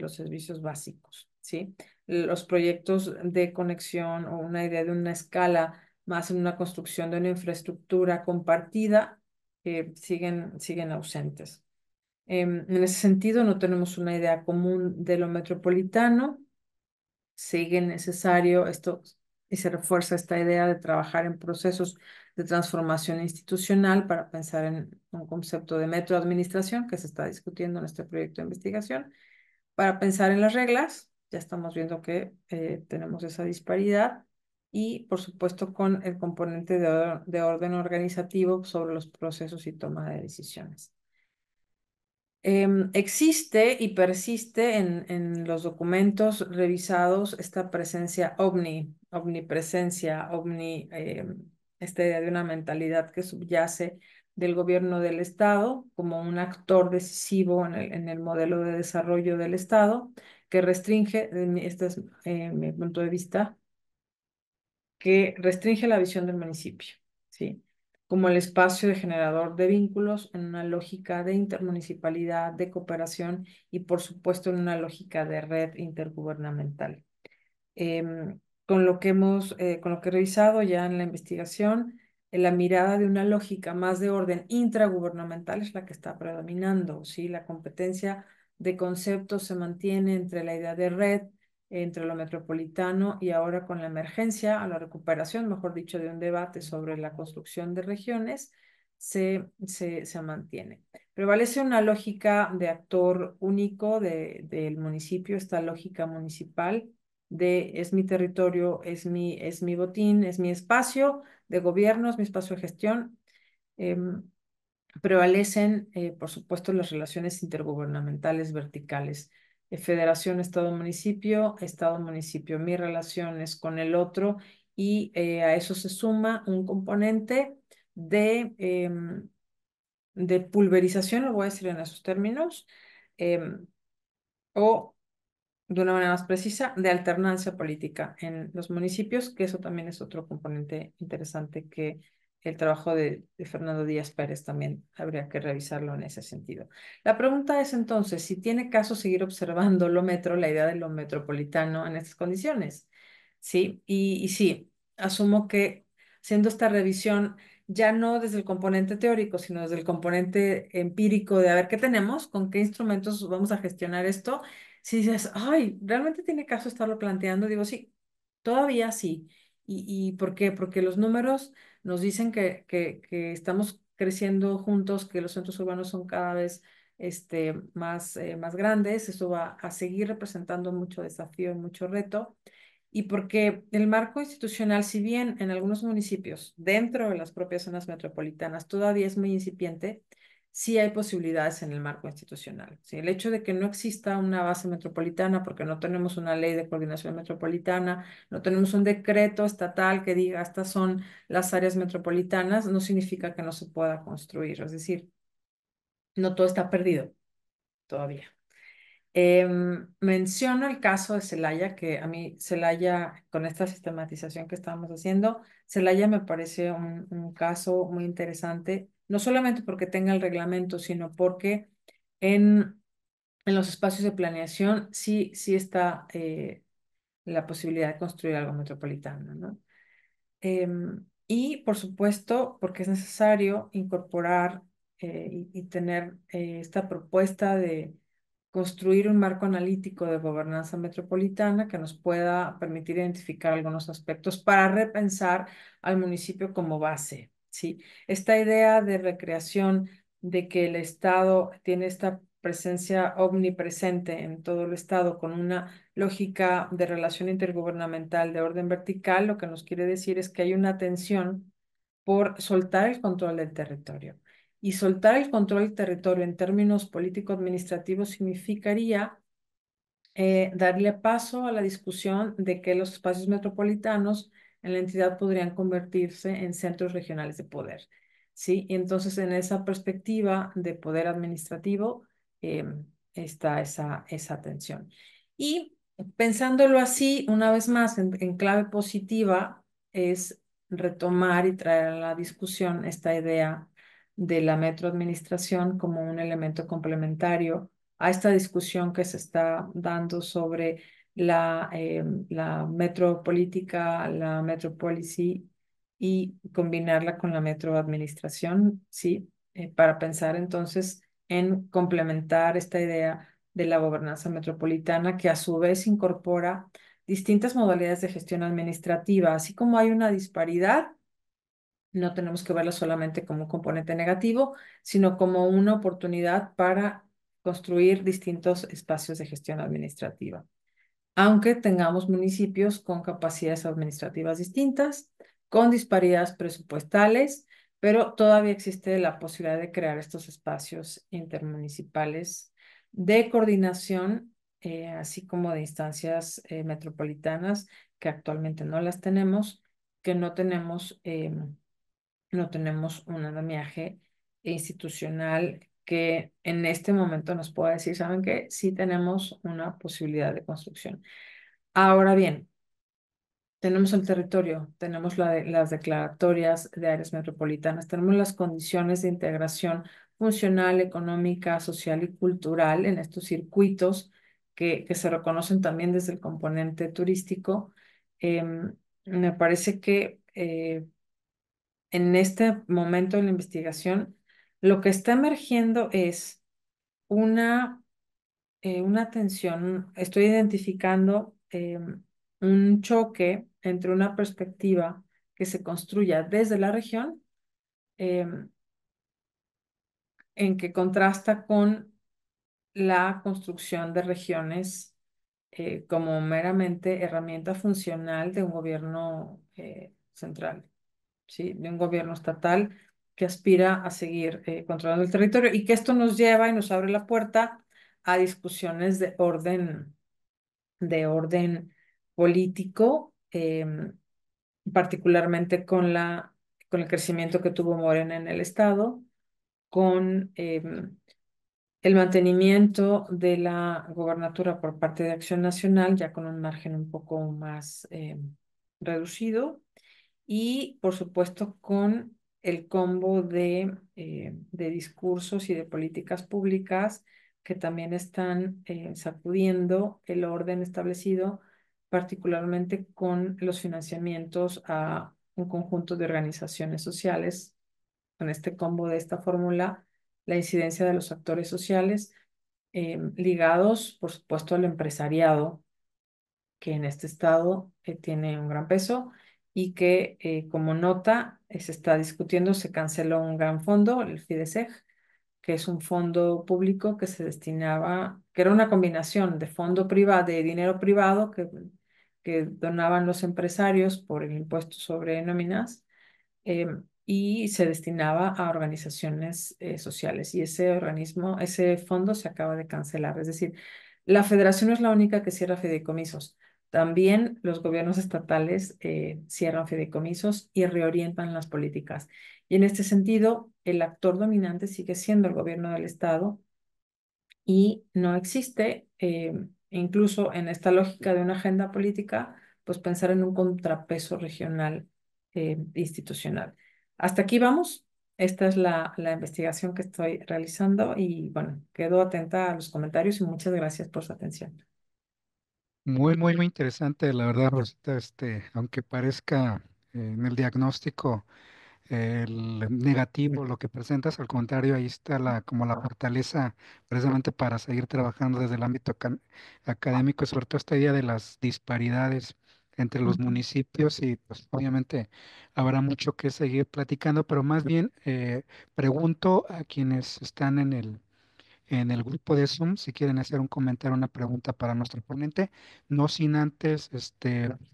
básicos, ¿sí? Los proyectos de conexión o una idea de una escala más en una construcción de una infraestructura compartida siguen ausentes. En ese sentido, no tenemos una idea común de lo metropolitano. Sigue necesario esto y se refuerza esta idea de trabajar en procesos de transformación institucional para pensar en un concepto de metroadministración que se está discutiendo en este proyecto de investigación. Para pensar en las reglas, ya estamos viendo que tenemos esa disparidad y, por supuesto, con el componente de orden organizativo sobre los procesos y toma de decisiones. Existe y persiste en los documentos revisados esta presencia omnipresencia, esta idea de una mentalidad que subyace del gobierno del Estado como un actor decisivo en el modelo de desarrollo del Estado, que restringe, este es mi punto de vista, que restringe la visión del municipio, ¿sí? Como el espacio de generador de vínculos en una lógica de intermunicipalidad, de cooperación y, por supuesto, en una lógica de red intergubernamental. Con lo que he revisado ya en la investigación, la mirada de una lógica más de orden intragubernamental es la que está predominando, ¿sí? La competencia de conceptos se mantiene entre la idea de red, entre lo metropolitano y ahora con la emergencia, a la recuperación, mejor dicho, de un debate sobre la construcción de regiones, se mantiene. Prevalece una lógica de actor único del municipio, esta lógica municipal de es mi territorio, es mi botín, es mi espacio de gobierno, es mi espacio de gestión. Em, Prevalecen, por supuesto, las relaciones intergubernamentales verticales. Federación, Estado-Municipio, Estado-Municipio, mis relaciones con el otro y a eso se suma un componente de pulverización, lo voy a decir en esos términos, em, o de una manera más precisa, de alternancia política en los municipios, que eso también es otro componente interesante que el trabajo de Fernando Díaz Pérez también habría que revisarlo en ese sentido. La pregunta es entonces, si tiene caso seguir observando lo metro, la idea de lo metropolitano en estas condiciones. Sí, y sí, asumo que haciendo esta revisión, ya no desde el componente teórico, sino desde el componente empírico de a ver qué tenemos, con qué instrumentos vamos a gestionar esto. Si dices, ay, ¿realmente tiene caso estarlo planteando? Digo, sí, todavía sí. ¿Y por qué? Porque los números nos dicen que estamos creciendo juntos, que los centros urbanos son cada vez más grandes. Eso va a seguir representando mucho desafío y mucho reto. Y porque el marco institucional, si bien en algunos municipios, dentro de las propias zonas metropolitanas, todavía es muy incipiente, sí hay posibilidades en el marco institucional. ¿Sí? El hecho de que no exista una base metropolitana, porque no tenemos una ley de coordinación metropolitana, no tenemos un decreto estatal que diga estas son las áreas metropolitanas, no significa que no se pueda construir. Es decir, no todo está perdido todavía. Menciono el caso de Celaya, que a mí Celaya, con esta sistematización que estábamos haciendo, Celaya me parece un caso muy interesante, no solamente porque tenga el reglamento, sino porque en, en los espacios de planeación sí está la posibilidad de construir algo metropolitano, ¿no? Y por supuesto, porque es necesario incorporar y tener esta propuesta de construir un marco analítico de gobernanza metropolitana que nos pueda permitir identificar algunos aspectos para repensar al municipio como base, ¿sí? Esta idea de recreación de que el Estado tiene esta presencia omnipresente en todo el Estado con una lógica de relación intergubernamental de orden vertical, lo que nos quiere decir es que hay una tensión por soltar el control del territorio. Y soltar el control del territorio en términos político-administrativos significaría darle paso a la discusión de que los espacios metropolitanos en la entidad podrían convertirse en centros regionales de poder. ¿Sí? Y entonces, en esa perspectiva de poder administrativo, eh, está esa tensión. Y pensándolo así, una vez más, en clave positiva, es retomar y traer a la discusión esta idea de la metroadministración como un elemento complementario a esta discusión que se está dando sobre la metropolítica, la metropolicy y combinarla con la metroadministración, ¿sí? Para pensar entonces en complementar esta idea de la gobernanza metropolitana que a su vez incorpora distintas modalidades de gestión administrativa, así como hay una disparidad. No tenemos que verla solamente como un componente negativo, sino como una oportunidad para construir distintos espacios de gestión administrativa. Aunque tengamos municipios con capacidades administrativas distintas, con disparidades presupuestales, pero todavía existe la posibilidad de crear estos espacios intermunicipales de coordinación, así como de instancias metropolitanas que actualmente no las tenemos, que no tenemos un andamiaje institucional que en este momento nos pueda decir, ¿saben qué? Sí tenemos una posibilidad de construcción. Ahora bien, tenemos el territorio, tenemos las declaratorias de áreas metropolitanas, tenemos las condiciones de integración funcional, económica, social y cultural en estos circuitos que se reconocen también desde el componente turístico. Me parece que en este momento de la investigación, lo que está emergiendo es una, una tensión. Estoy identificando un choque entre una perspectiva que se construya desde la región, em, en que contrasta con la construcción de regiones como meramente herramienta funcional de un gobierno central. ¿Sí? De un gobierno estatal que aspira a seguir controlando el territorio y que esto nos lleva y nos abre la puerta a discusiones de orden político, particularmente con el crecimiento que tuvo Morena en el Estado, con el mantenimiento de la gobernatura por parte de Acción Nacional, ya con un margen un poco más reducido y por supuesto con el combo de discursos y de políticas públicas que también están sacudiendo el orden establecido, particularmente con los financiamientos a un conjunto de organizaciones sociales. Con este combo de esta fórmula, la incidencia de los actores sociales ligados, por supuesto, al empresariado que en este estado tiene un gran peso y que como nota se está discutiendo, se canceló un gran fondo, el FIDESEG, que es un fondo público que se destinaba, que era una combinación de fondo privado, de dinero privado que donaban los empresarios por el impuesto sobre nóminas y se destinaba a organizaciones sociales. Y ese organismo, ese fondo se acaba de cancelar. Es decir, la federación no es la única que cierra fideicomisos. También los gobiernos estatales cierran fideicomisos y reorientan las políticas. Y en este sentido, el actor dominante sigue siendo el gobierno del Estado y no existe, incluso en esta lógica de una agenda política, pues pensar en un contrapeso regional institucional. Hasta aquí vamos. Esta es la investigación que estoy realizando y bueno, quedo atenta a los comentarios y muchas gracias por su atención. Muy interesante, la verdad, Rosita, aunque parezca en el diagnóstico el negativo, lo que presentas, al contrario, ahí está como la fortaleza precisamente para seguir trabajando desde el ámbito académico, y sobre todo esta idea de las disparidades entre los Ujú. municipios y pues obviamente habrá mucho que seguir platicando, pero más bien pregunto a quienes están en el grupo de Zoom, si quieren hacer un comentario, una pregunta para nuestro ponente, no sin antes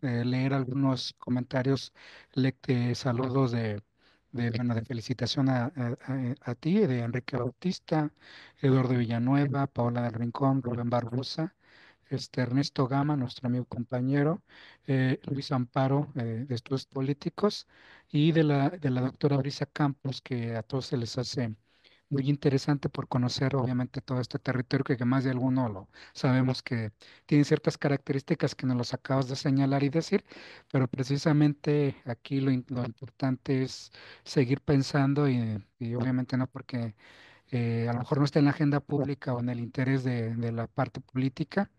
leer algunos comentarios, saludos bueno, de felicitación a ti, de Enrique Bautista, Eduardo Villanueva, Paola del Rincón, Rubén Barbosa, Ernesto Gama, nuestro amigo compañero, Luis Amparo, de Estudios Políticos, y de la doctora Brisa Campos, que a todos se les hace muy interesante por conocer obviamente todo este territorio que más de alguno lo sabemos que tiene ciertas características que nos los acabas de señalar y decir, pero precisamente aquí lo importante es seguir pensando y obviamente no porque a lo mejor no está en la agenda pública o en el interés de la parte política,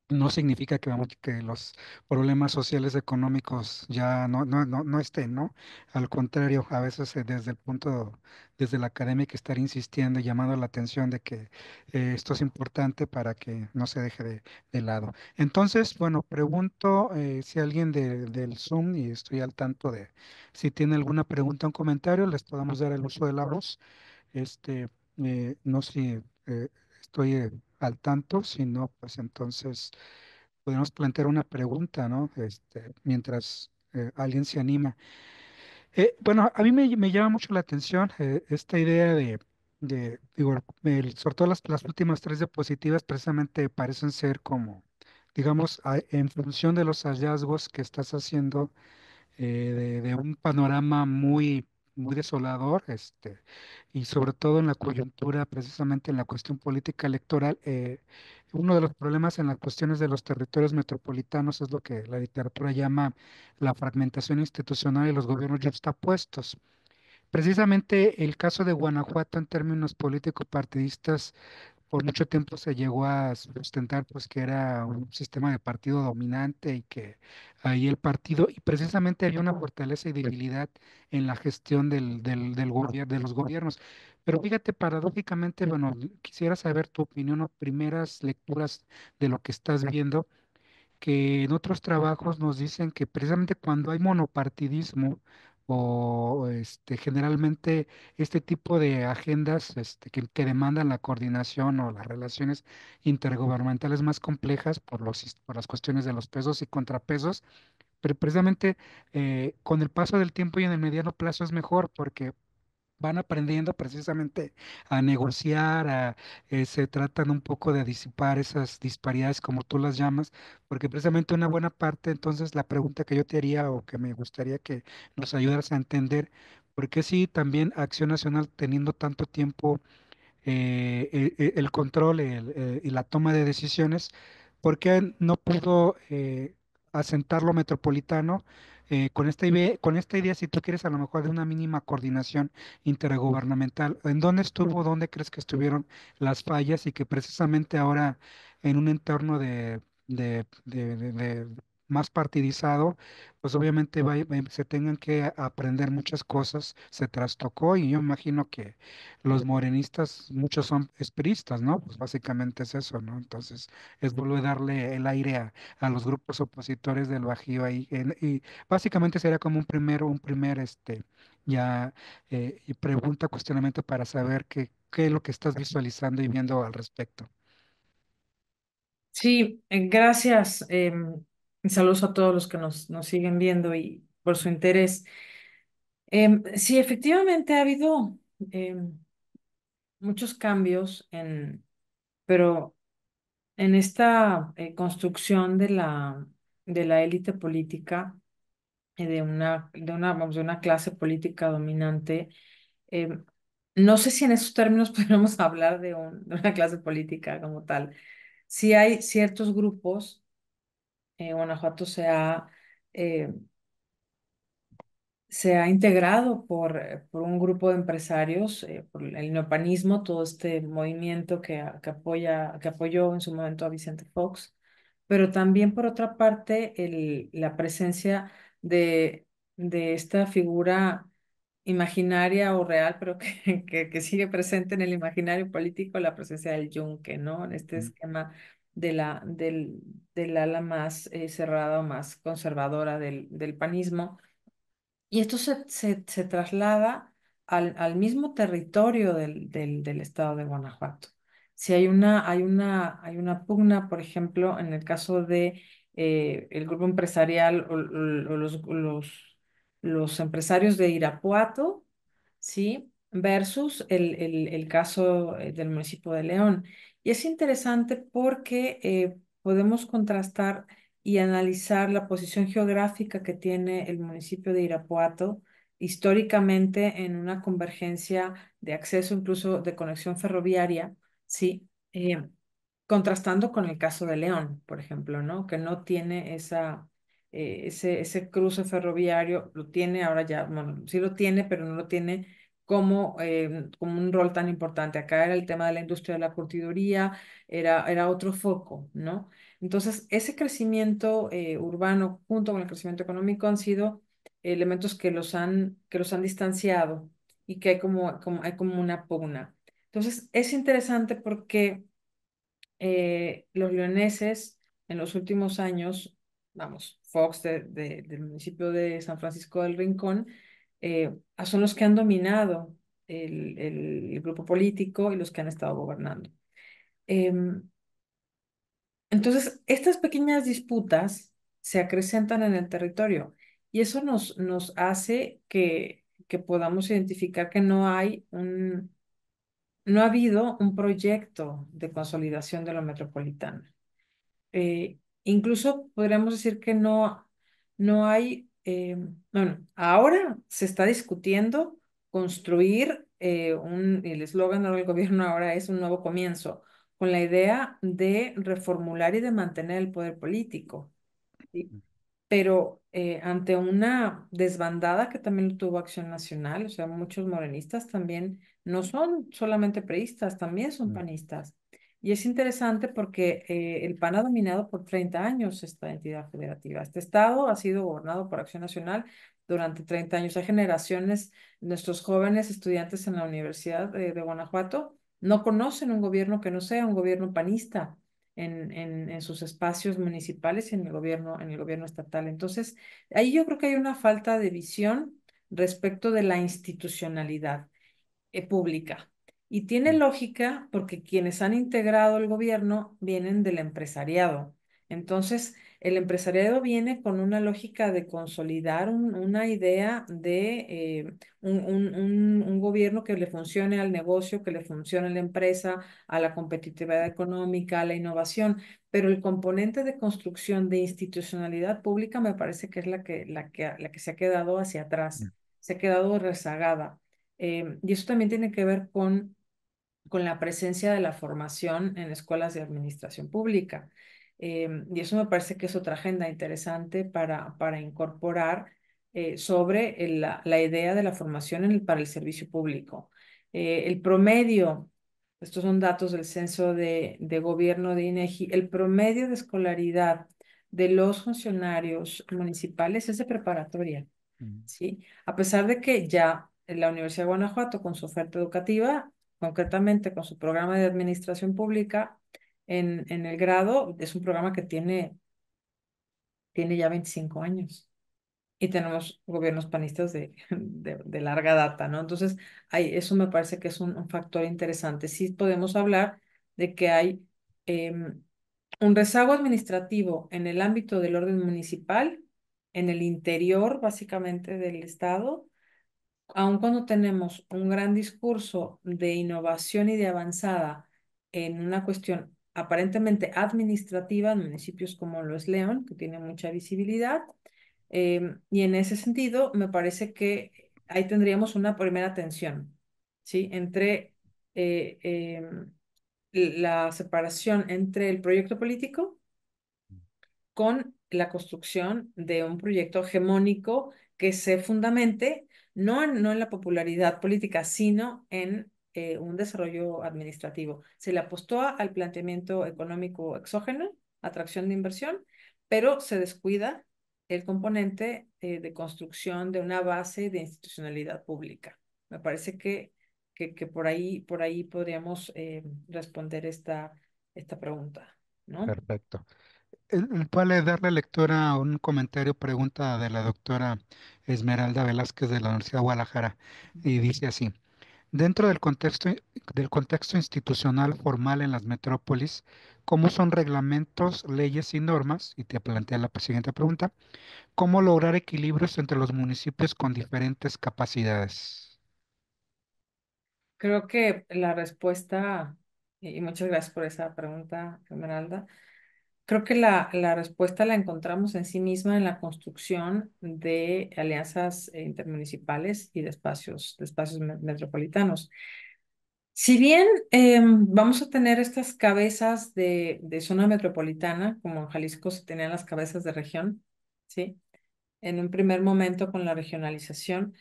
no significa que los problemas sociales económicos ya no estén, ¿no? Al contrario, a veces desde la academia hay que estar insistiendo y llamando la atención de que esto es importante para que no se deje de lado. Entonces, bueno, pregunto si alguien del Zoom, y estoy al tanto de si tiene alguna pregunta o un comentario, les podamos dar el uso de la voz. Este, no sé si estoy al tanto, si no, pues entonces podemos plantear una pregunta, ¿no? Mientras alguien se anima. Bueno, a mí me llama mucho la atención esta idea digo, sobre todo las últimas tres diapositivas precisamente parecen ser como, digamos, en función de los hallazgos que estás haciendo, de un panorama muy muy desolador, y sobre todo en la coyuntura, precisamente en la cuestión política electoral. Uno de los problemas en las cuestiones de los territorios metropolitanos es lo que la literatura llama la fragmentación institucional y los gobiernos yuxtapuestos. Precisamente el caso de Guanajuato en términos político-partidistas por mucho tiempo se llegó a sustentar pues que era un sistema de partido dominante y que ahí el partido, y precisamente había una fortaleza y debilidad en la gestión del gobierno, de los gobiernos. Pero fíjate, paradójicamente, bueno, quisiera saber tu opinión o primeras lecturas de lo que estás viendo, que en otros trabajos nos dicen que precisamente cuando hay monopartidismo o generalmente este tipo de agendas que demandan la coordinación o las relaciones intergubernamentales más complejas por por las cuestiones de los pesos y contrapesos, pero precisamente con el paso del tiempo y en el mediano plazo es mejor porque van aprendiendo precisamente a negociar, se tratan un poco de disipar esas disparidades como tú las llamas, porque precisamente una buena parte, entonces la pregunta que yo te haría o que me gustaría que nos ayudaras a entender, ¿por qué si también Acción Nacional teniendo tanto tiempo el control y la toma de decisiones, ¿por qué no pudo asentar lo metropolitano con esta idea, si tú quieres, a lo mejor de una mínima coordinación intergubernamental? ¿En dónde estuvo, dónde crees que estuvieron las fallas y que precisamente ahora en un entorno de más partidizado, pues obviamente se tengan que aprender muchas cosas, se trastocó y yo imagino que los morenistas, muchos son espristas, ¿no? Pues básicamente es eso, ¿no? Entonces, es volver a darle el aire a los grupos opositores del Bajío ahí. Y básicamente sería como un primer, ya, y pregunta, cuestionamiento para saber qué es lo que estás visualizando y viendo al respecto. Sí, gracias. Saludos a todos los que nos siguen viendo y por su interés. Sí, efectivamente ha habido em, muchos cambios pero en esta construcción de la élite política, vamos, de una clase política dominante, em, no sé si en esos términos podemos hablar de una clase política como tal. Sí hay ciertos grupos. Guanajuato eh, se ha integrado por un grupo de empresarios, por el neopanismo, todo este movimiento que apoyó en su momento a Vicente Fox, pero también por otra parte la presencia de, de esta figura imaginaria o real, pero que sigue presente en el imaginario político, la presencia del yunque, ¿no? En este esquema del ala más cerrada o más conservadora del panismo. Y esto se traslada al mismo territorio del estado de Guanajuato. Si hay una pugna, por ejemplo, en el caso de el grupo empresarial o los empresarios de Irapuato, ¿sí? Versus el caso del municipio de León. Y es interesante porque podemos contrastar y analizar la posición geográfica que tiene el municipio de Irapuato históricamente en una convergencia de acceso, incluso de conexión ferroviaria, ¿sí? Contrastando con el caso de León, por ejemplo, ¿no? Que no tiene ese cruce ferroviario, lo tiene ahora ya, bueno, sí lo tiene, pero no lo tiene como un rol tan importante. Acá era el tema de la industria de la curtiduría, era otro foco, ¿no? Entonces, ese crecimiento urbano junto con el crecimiento económico han sido elementos que los han distanciado y que hay como una pugna. Entonces, es interesante porque los leoneses en los últimos años, vamos, Fox del municipio de San Francisco del Rincón, son los que han dominado el grupo político y los que han estado gobernando. Em, entonces, estas pequeñas disputas se acrecentan en el territorio y eso nos hace que podamos identificar que no ha habido un proyecto de consolidación de lo metropolitano. Incluso podríamos decir que no hay, bueno, ahora se está discutiendo construir el eslogan del gobierno ahora es un nuevo comienzo, con la idea de reformular y de mantener el poder político. ¿Sí? Pero ante una desbandada que también tuvo Acción Nacional, o sea, muchos morenistas también no son solamente priistas, también son Mm, panistas. Y es interesante porque el PAN ha dominado por 30 años esta entidad federativa. Este estado ha sido gobernado por Acción Nacional durante 30 años. Hay generaciones, nuestros jóvenes estudiantes en la Universidad de Guanajuato no conocen un gobierno que no sea un gobierno panista en sus espacios municipales y en el gobierno estatal. Entonces, ahí yo creo que hay una falta de visión respecto de la institucionalidad pública. Y tiene mm, lógica porque quienes han integrado el gobierno vienen del empresariado. Entonces, el empresariado viene con una lógica de consolidar una idea de un gobierno que le funcione al negocio, que le funcione a la empresa, a la competitividad económica, a la innovación. Pero el componente de construcción de institucionalidad pública me parece que es la que se ha quedado hacia mm, atrás, se ha quedado rezagada. Y eso también tiene que ver con la presencia de la formación en escuelas de administración pública. Y eso me parece que es otra agenda interesante para incorporar sobre la idea de la formación para el servicio público. El promedio, estos son datos del Censo de Gobierno de INEGI, el promedio de escolaridad de los funcionarios municipales es de preparatoria. mm. ¿Sí? A pesar de que ya en la Universidad de Guanajuato, con su oferta educativa, concretamente con su programa de administración pública, en el grado, es un programa que tiene ya 25 años y tenemos gobiernos panistas de larga data, ¿no? Entonces, eso me parece que es un factor interesante. Sí podemos hablar de que hay un rezago administrativo en el ámbito del orden municipal, en el interior, básicamente, del estado, aun cuando tenemos un gran discurso de innovación y de avanzada en una cuestión aparentemente administrativa en municipios como lo es León, que tiene mucha visibilidad, y en ese sentido me parece que ahí tendríamos una primera tensión, ¿sí? Entre eh, la separación entre el proyecto político con la construcción de un proyecto hegemónico que se fundamente no en la popularidad política, sino en un desarrollo administrativo. Se le apostó al planteamiento económico exógeno, atracción de inversión, pero se descuida el componente de construcción de una base de institucionalidad pública. Me parece que por ahí podríamos responder esta pregunta, ¿no? Perfecto. Vale darle lectura a un comentario, pregunta de la doctora Esmeralda Velázquez de la Universidad de Guadalajara, y dice así: dentro del contexto institucional formal en las metrópolis, ¿cómo son reglamentos, leyes y normas? Y te plantea la siguiente pregunta: ¿cómo lograr equilibrios entre los municipios con diferentes capacidades? Creo que la respuesta, y muchas gracias por esa pregunta, Esmeralda, creo que la respuesta la encontramos en sí misma en la construcción de alianzas intermunicipales y de espacios metropolitanos. Si bien vamos a tener estas cabezas de zona metropolitana, como en Jalisco se tenían las cabezas de región, ¿sí? En un primer momento con la regionalización.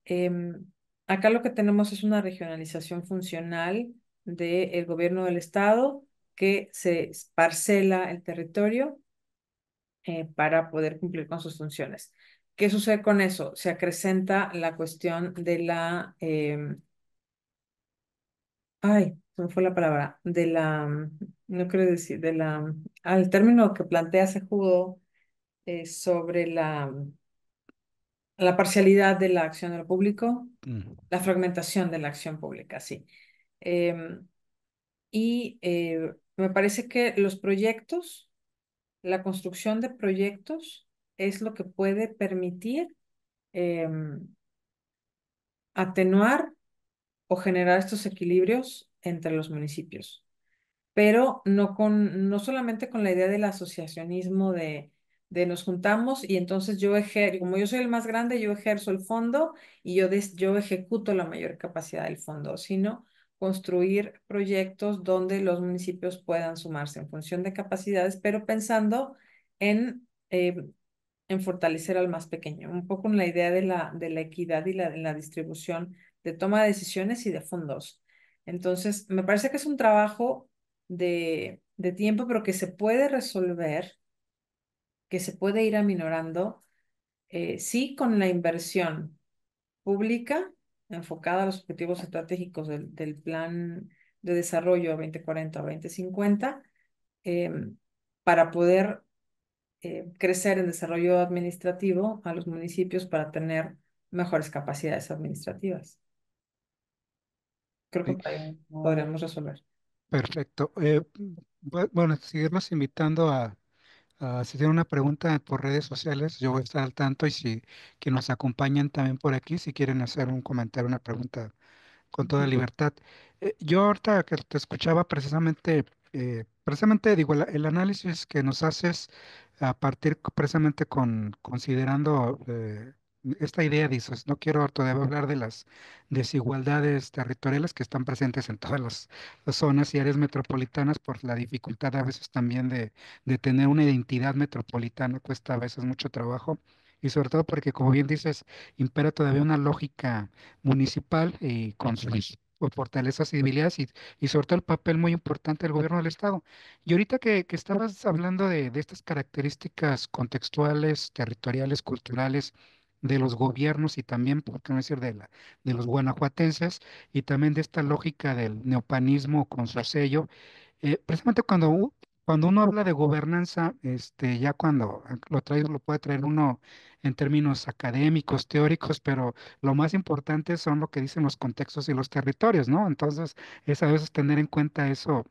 Em, Acá lo que tenemos es una regionalización funcional del gobierno del estado que se parcela el territorio para poder cumplir con sus funciones. ¿Qué sucede con eso? Se acrecenta la cuestión de ay, se me fue la palabra, no quiero decir, el término que plantea Sejudo sobre la parcialidad de la acción de lo público, Mm, la fragmentación de la acción pública, sí. Em, y me parece que los proyectos, la construcción de proyectos es lo que puede permitir em, atenuar o generar estos equilibrios entre los municipios, pero no solamente con la idea del asociacionismo de nos juntamos y entonces como yo soy el más grande, yo ejerzo el fondo y yo ejecuto la mayor capacidad del fondo, sino construir proyectos donde los municipios puedan sumarse en función de capacidades, pero pensando en, eh, en fortalecer al más pequeño, un poco en la idea de la equidad y la distribución de toma de decisiones y de fondos. Entonces, me parece que es un trabajo de tiempo, pero que se puede resolver, que se puede ir aminorando, sí, con la inversión pública enfocada a los objetivos estratégicos del Plan de Desarrollo 2040-2050, para poder crecer en desarrollo administrativo a los municipios para tener mejores capacidades administrativas. Creo que Sí, por ahí podríamos resolver. perfecto. Bueno, seguirnos invitando si tienen una pregunta por redes sociales, yo voy a estar al tanto y si que nos acompañan también por aquí, si quieren hacer un comentario, una pregunta con toda Ujú. libertad. Yo ahorita que te escuchaba precisamente digo, el análisis que nos haces a partir precisamente considerando esta idea, dices, no quiero todavía hablar de las desigualdades territoriales que están presentes en todas las zonas y áreas metropolitanas por la dificultad a veces también de tener una identidad metropolitana, cuesta a veces mucho trabajo. Y sobre todo porque, como bien dices, impera todavía una lógica municipal y con sus fortalezas y debilidades y sobre todo el papel muy importante del gobierno del estado. Y ahorita que estabas hablando de estas características contextuales, territoriales, culturales de los gobiernos y también, por qué no decir, de los guanajuatenses y también de esta lógica del neopanismo con su sello, precisamente cuando uno habla de gobernanza, ya cuando lo puede traer uno en términos académicos, teóricos, pero lo más importante son lo que dicen los contextos y los territorios, ¿no? Entonces, es a veces tener en cuenta eso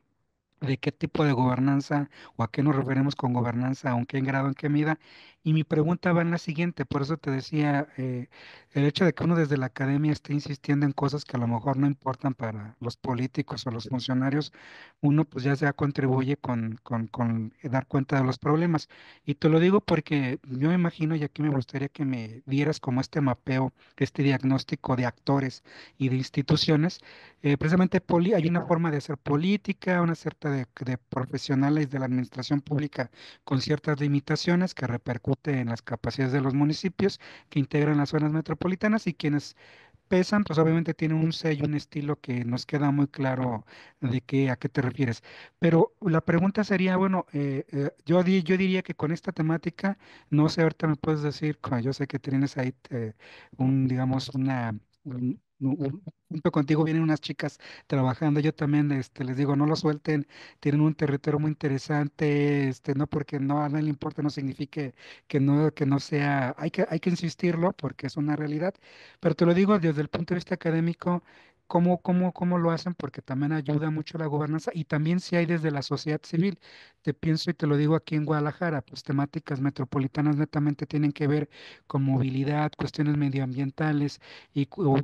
de qué tipo de gobernanza o a qué nos referimos con gobernanza, aunque en grado, en qué medida. Y mi pregunta va en la siguiente, por eso te decía, el hecho de que uno desde la academia esté insistiendo en cosas que a lo mejor no importan para los políticos o los funcionarios, uno pues ya sea contribuye con dar cuenta de los problemas. Y te lo digo porque yo me imagino, y aquí me gustaría que me dieras como este mapeo, este diagnóstico de actores y de instituciones precisamente hay una forma de hacer política, una cierta de profesionales de la administración pública con ciertas limitaciones que repercute en las capacidades de los municipios que integran las zonas metropolitanas y quienes pesan, pues obviamente tienen un sello, un estilo que nos queda muy claro a qué te refieres. Pero la pregunta sería, bueno, yo diría que con esta temática, no sé, ahorita me puedes decir, yo sé que tienes ahí digamos, junto contigo vienen unas chicas trabajando, yo también les digo, no lo suelten, tienen un territorio muy interesante, no porque no a nadie le importa, no signifique que no sea, hay que insistirlo porque es una realidad. Pero te lo digo desde el punto de vista académico, cómo lo hacen? Porque también ayuda mucho la gobernanza y también si hay desde la sociedad civil. Te pienso y te lo digo aquí en Guadalajara, pues temáticas metropolitanas netamente tienen que ver con movilidad, cuestiones medioambientales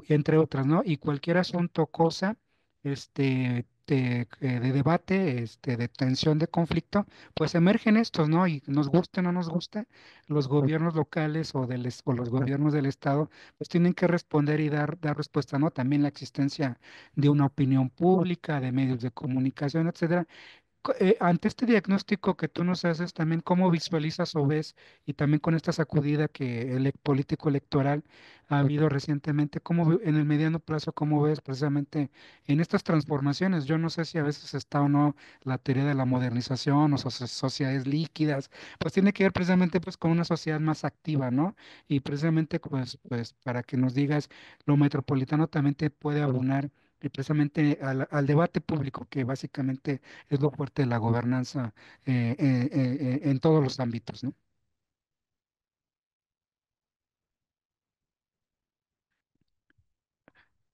entre otras, ¿no? Y cualquier asunto, cosa, de debate, de tensión, de conflicto, pues emergen estos, ¿no? Y nos guste o no nos guste, los gobiernos locales o los gobiernos del estado pues tienen que responder y dar respuesta, ¿no? También la existencia de una opinión pública, de medios de comunicación, etcétera. Ante este diagnóstico que tú nos haces, también cómo visualizas o ves, y también con esta sacudida que el político electoral ha habido recientemente, en el mediano plazo, cómo ves precisamente en estas transformaciones. Yo no sé si a veces está o no la teoría de la modernización o sociedades líquidas, pues tiene que ver precisamente pues con una sociedad más activa, ¿no? Y precisamente pues para que nos digas, lo metropolitano también te puede abonar precisamente al debate público, que básicamente es lo fuerte de la gobernanza en todos los ámbitos, ¿no?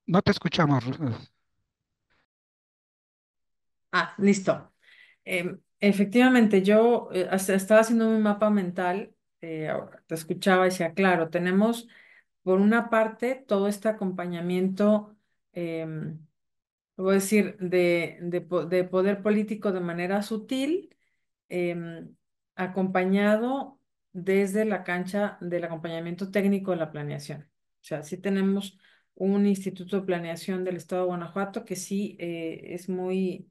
No te escuchamos. Ah, listo. Efectivamente, yo estaba haciendo mi mapa mental, ahora te escuchaba y decía, claro, tenemos por una parte todo este acompañamiento, voy a decir, de poder político de manera sutil, em, acompañado desde la cancha del acompañamiento técnico de la planeación. O sea, sí tenemos un instituto de planeación del estado de Guanajuato que sí tiene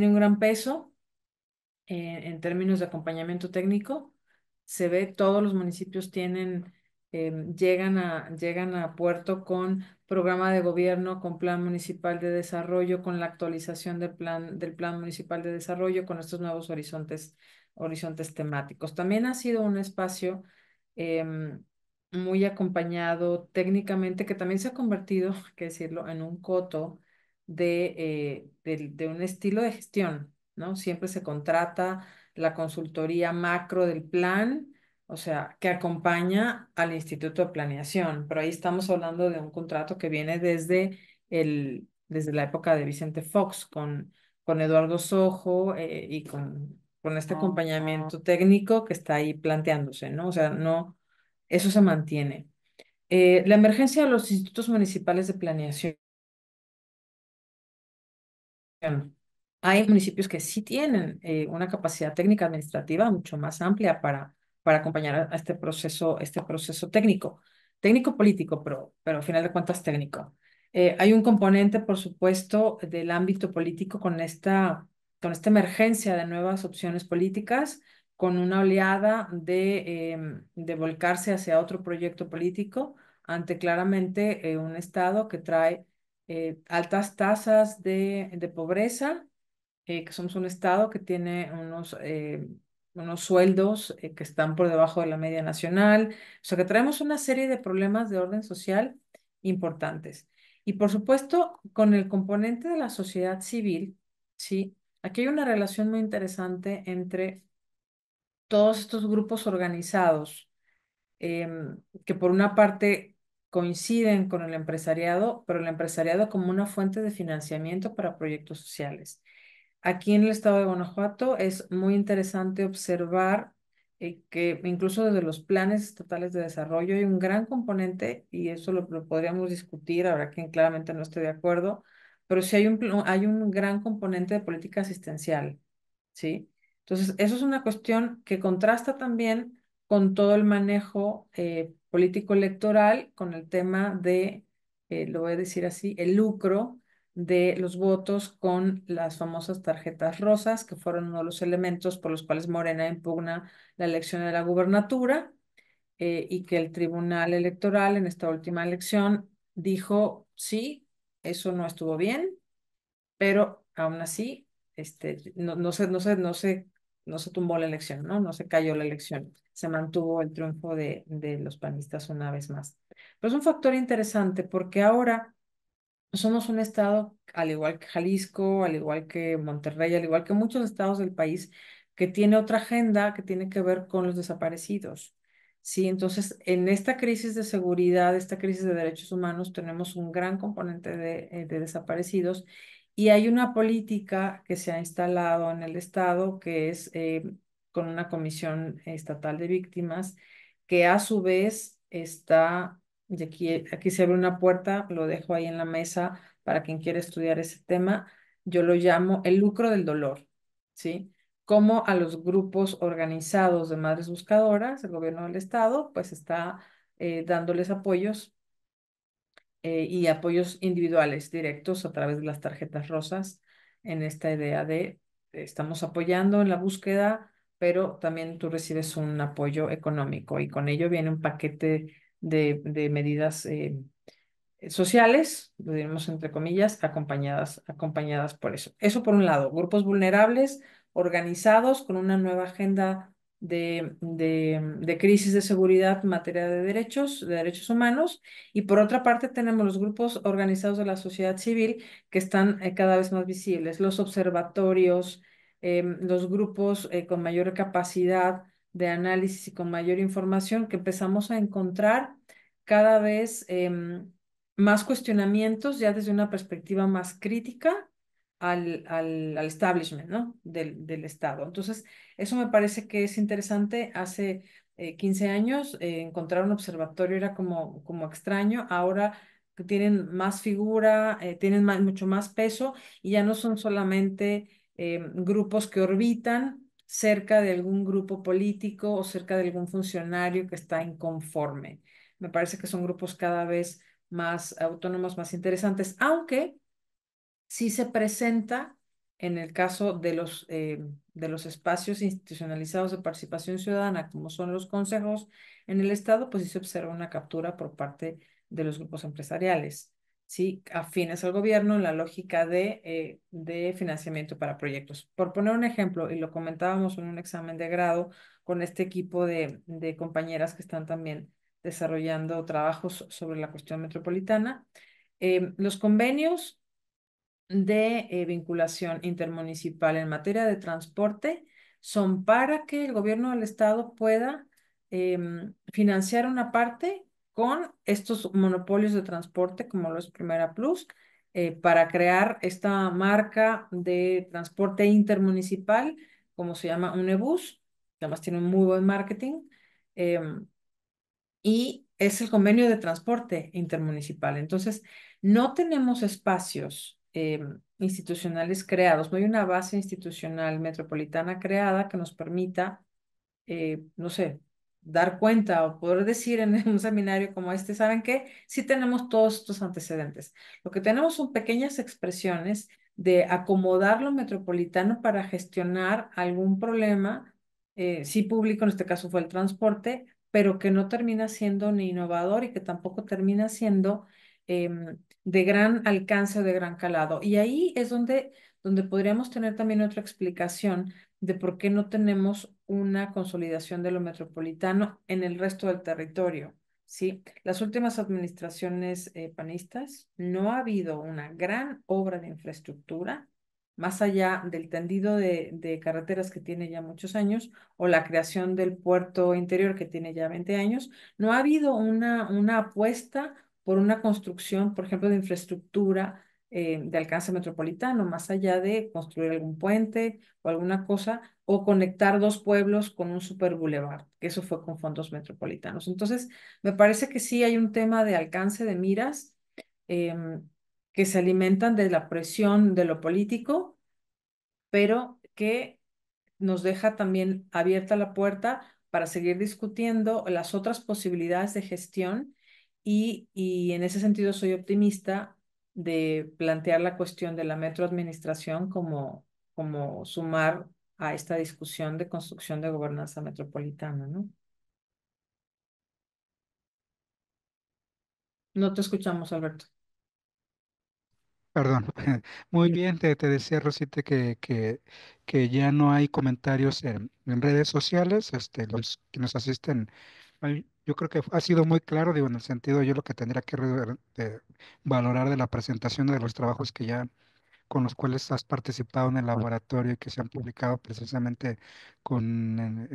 un gran peso en términos de acompañamiento técnico. Se ve, todos los municipios llegan a puerto con programa de gobierno, con plan municipal de desarrollo, con la actualización del plan municipal de desarrollo, con estos nuevos horizontes temáticos. También ha sido un espacio em, muy acompañado técnicamente, que también se ha convertido, hay que decirlo, en un coto de un estilo de gestión, ¿no? Siempre se contrata la consultoría macro del plan, o sea, que acompaña al Instituto de Planeación, pero ahí estamos hablando de un contrato que viene desde la época de Vicente Fox con Eduardo Sojo y con este acompañamiento técnico que está ahí planteándose, ¿no? O sea, no, eso se mantiene. La emergencia de los institutos municipales de planeación. Hay municipios que sí tienen una capacidad técnica administrativa mucho más amplia para acompañar a este proceso técnico político, pero al final de cuentas técnico. Hay un componente, por supuesto, del ámbito político con esta emergencia de nuevas opciones políticas, con una oleada de volcarse hacia otro proyecto político ante claramente un Estado que trae altas tasas de pobreza, que somos un estado que tiene unos sueldos que están por debajo de la media nacional, o sea que traemos una serie de problemas de orden social importantes. Y por supuesto, con el componente de la sociedad civil, ¿sí? Aquí hay una relación muy interesante entre todos estos grupos organizados que por una parte coinciden con el empresariado, pero el empresariado como una fuente de financiamiento para proyectos sociales. Aquí en el estado de Guanajuato es muy interesante observar que incluso desde los planes estatales de desarrollo hay un gran componente, y eso lo podríamos discutir, habrá quien claramente no esté de acuerdo, pero sí hay un gran componente de política asistencial, ¿sí? Entonces, eso es una cuestión que contrasta también con todo el manejo político electoral, con el tema lo voy a decir así, el lucro de los votos con las famosas tarjetas rosas, que fueron uno de los elementos por los cuales Morena impugna la elección de la gubernatura, y que el Tribunal Electoral en esta última elección dijo, sí, eso no estuvo bien, pero aún así, no se tumbó la elección, ¿no? No se cayó la elección. Se mantuvo el triunfo de los panistas una vez más. Pero es un factor interesante porque ahora somos un estado, al igual que Jalisco, al igual que Monterrey, al igual que muchos estados del país, que tiene otra agenda que tiene que ver con los desaparecidos. Sí, entonces, en esta crisis de seguridad, esta crisis de derechos humanos, tenemos un gran componente de desaparecidos, y hay una política que se ha instalado en el estado que es con una comisión estatal de víctimas que a su vez está. Y aquí se abre una puerta, lo dejo ahí en la mesa para quien quiera estudiar ese tema. Yo lo llamo el lucro del dolor, ¿sí? Cómo a los grupos organizados de madres buscadoras, el gobierno del estado, pues está dándoles apoyos y apoyos individuales directos a través de las tarjetas rosas en esta idea de estamos apoyando en la búsqueda, pero también tú recibes un apoyo económico y con ello viene un paquete de medidas sociales, lo diremos entre comillas, acompañadas por eso. Eso por un lado, grupos vulnerables, organizados con una nueva agenda de crisis de seguridad en materia de derechos humanos, y por otra parte tenemos los grupos organizados de la sociedad civil que están cada vez más visibles, los observatorios, los grupos con mayor capacidad de análisis y con mayor información que empezamos a encontrar cada vez más cuestionamientos ya desde una perspectiva más crítica al establishment, ¿no? del Estado. Entonces, eso me parece que es interesante. Hace 15 años encontrar un observatorio era como extraño. Ahora que tienen más figura, tienen mucho más peso, y ya no son solamente grupos que orbitan cerca de algún grupo político o cerca de algún funcionario que está inconforme. Me parece que son grupos cada vez más autónomos, más interesantes, aunque sí se presenta en el caso de los espacios institucionalizados de participación ciudadana, como son los consejos en el Estado, pues sí se observa una captura por parte de los grupos empresariales, ¿sí? Afines al gobierno en la lógica de financiamiento para proyectos. Por poner un ejemplo, y lo comentábamos en un examen de grado con este equipo de compañeras que están también desarrollando trabajos sobre la cuestión metropolitana, los convenios de vinculación intermunicipal en materia de transporte son para que el gobierno del estado pueda financiar una parte con estos monopolios de transporte, como lo es Primera Plus, para crear esta marca de transporte intermunicipal, como se llama Unebus, que además tiene un muy buen marketing. em, y es el convenio de transporte intermunicipal. Entonces, no tenemos espacios institucionales creados, no hay una base institucional metropolitana creada que nos permita no sé, dar cuenta o poder decir en un seminario como este, ¿saben qué? Sí tenemos todos estos antecedentes. Lo que tenemos son pequeñas expresiones de acomodar lo metropolitano para gestionar algún problema, sí público, en este caso fue el transporte, pero que no termina siendo ni innovador y que tampoco termina siendo de gran alcance o de gran calado. Y ahí es donde podríamos tener también otra explicación de por qué no tenemos una consolidación de lo metropolitano en el resto del territorio, ¿sí? Las últimas administraciones panistas no ha habido una gran obra de infraestructura, más allá del tendido de carreteras que tiene ya muchos años o la creación del puerto interior que tiene ya 20 años, no ha habido una apuesta por una construcción, por ejemplo, de infraestructura de alcance metropolitano, más allá de construir algún puente o alguna cosa, o conectar dos pueblos con un super boulevard, que eso fue con fondos metropolitanos. Entonces, me parece que sí hay un tema de alcance de miras que se alimentan de la presión de lo político, pero que nos deja también abierta la puerta para seguir discutiendo las otras posibilidades de gestión y en ese sentido soy optimista de plantear la cuestión de la metroadministración como sumar a esta discusión de construcción de gobernanza metropolitana, ¿no? No te escuchamos, Alberto. Perdón. Muy bien, te decía Rosita que ya no hay comentarios en redes sociales, los que nos asisten. Yo creo que ha sido muy claro, digo, en el sentido, yo lo que tendría que valorar de la presentación de los trabajos que ya con los cuales has participado en el laboratorio y que se han publicado precisamente con,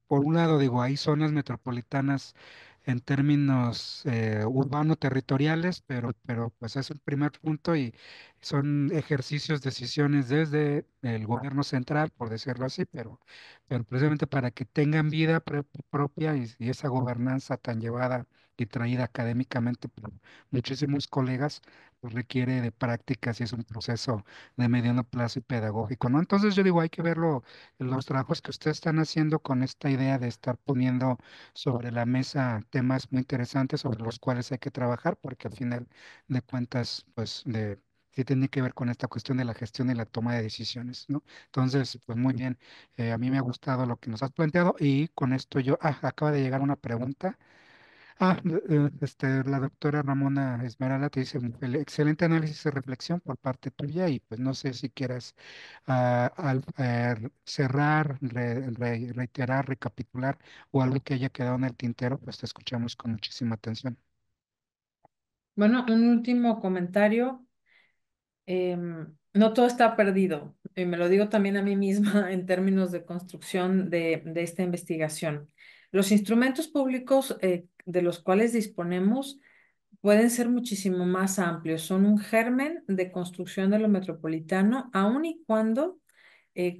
por un lado, digo, hay zonas metropolitanas en términos urbano-territoriales, pero pues es un primer punto y son ejercicios, decisiones desde el gobierno central, por decirlo así, pero precisamente para que tengan vida propia y esa gobernanza tan llevada y traída académicamente por muchísimos colegas pues requiere de prácticas y es un proceso de mediano plazo y pedagógico, ¿no? Entonces yo digo, hay que verlo, los trabajos que ustedes están haciendo con esta idea de estar poniendo sobre la mesa temas muy interesantes sobre los cuales hay que trabajar, porque al final de cuentas, pues sí tiene que ver con esta cuestión de la gestión y la toma de decisiones, ¿no? Entonces, pues muy bien, a mí me ha gustado lo que nos has planteado y con esto acaba de llegar una pregunta. La doctora Ramona Esmeralda te dice, excelente análisis y reflexión por parte tuya y pues no sé si quieras cerrar, reiterar, recapitular o algo que haya quedado en el tintero, pues te escuchamos con muchísima atención. Bueno, un último comentario. No todo está perdido, y me lo digo también a mí misma en términos de construcción de esta investigación. Los instrumentos públicos de los cuales disponemos pueden ser muchísimo más amplios, son un germen de construcción de lo metropolitano, aun y cuando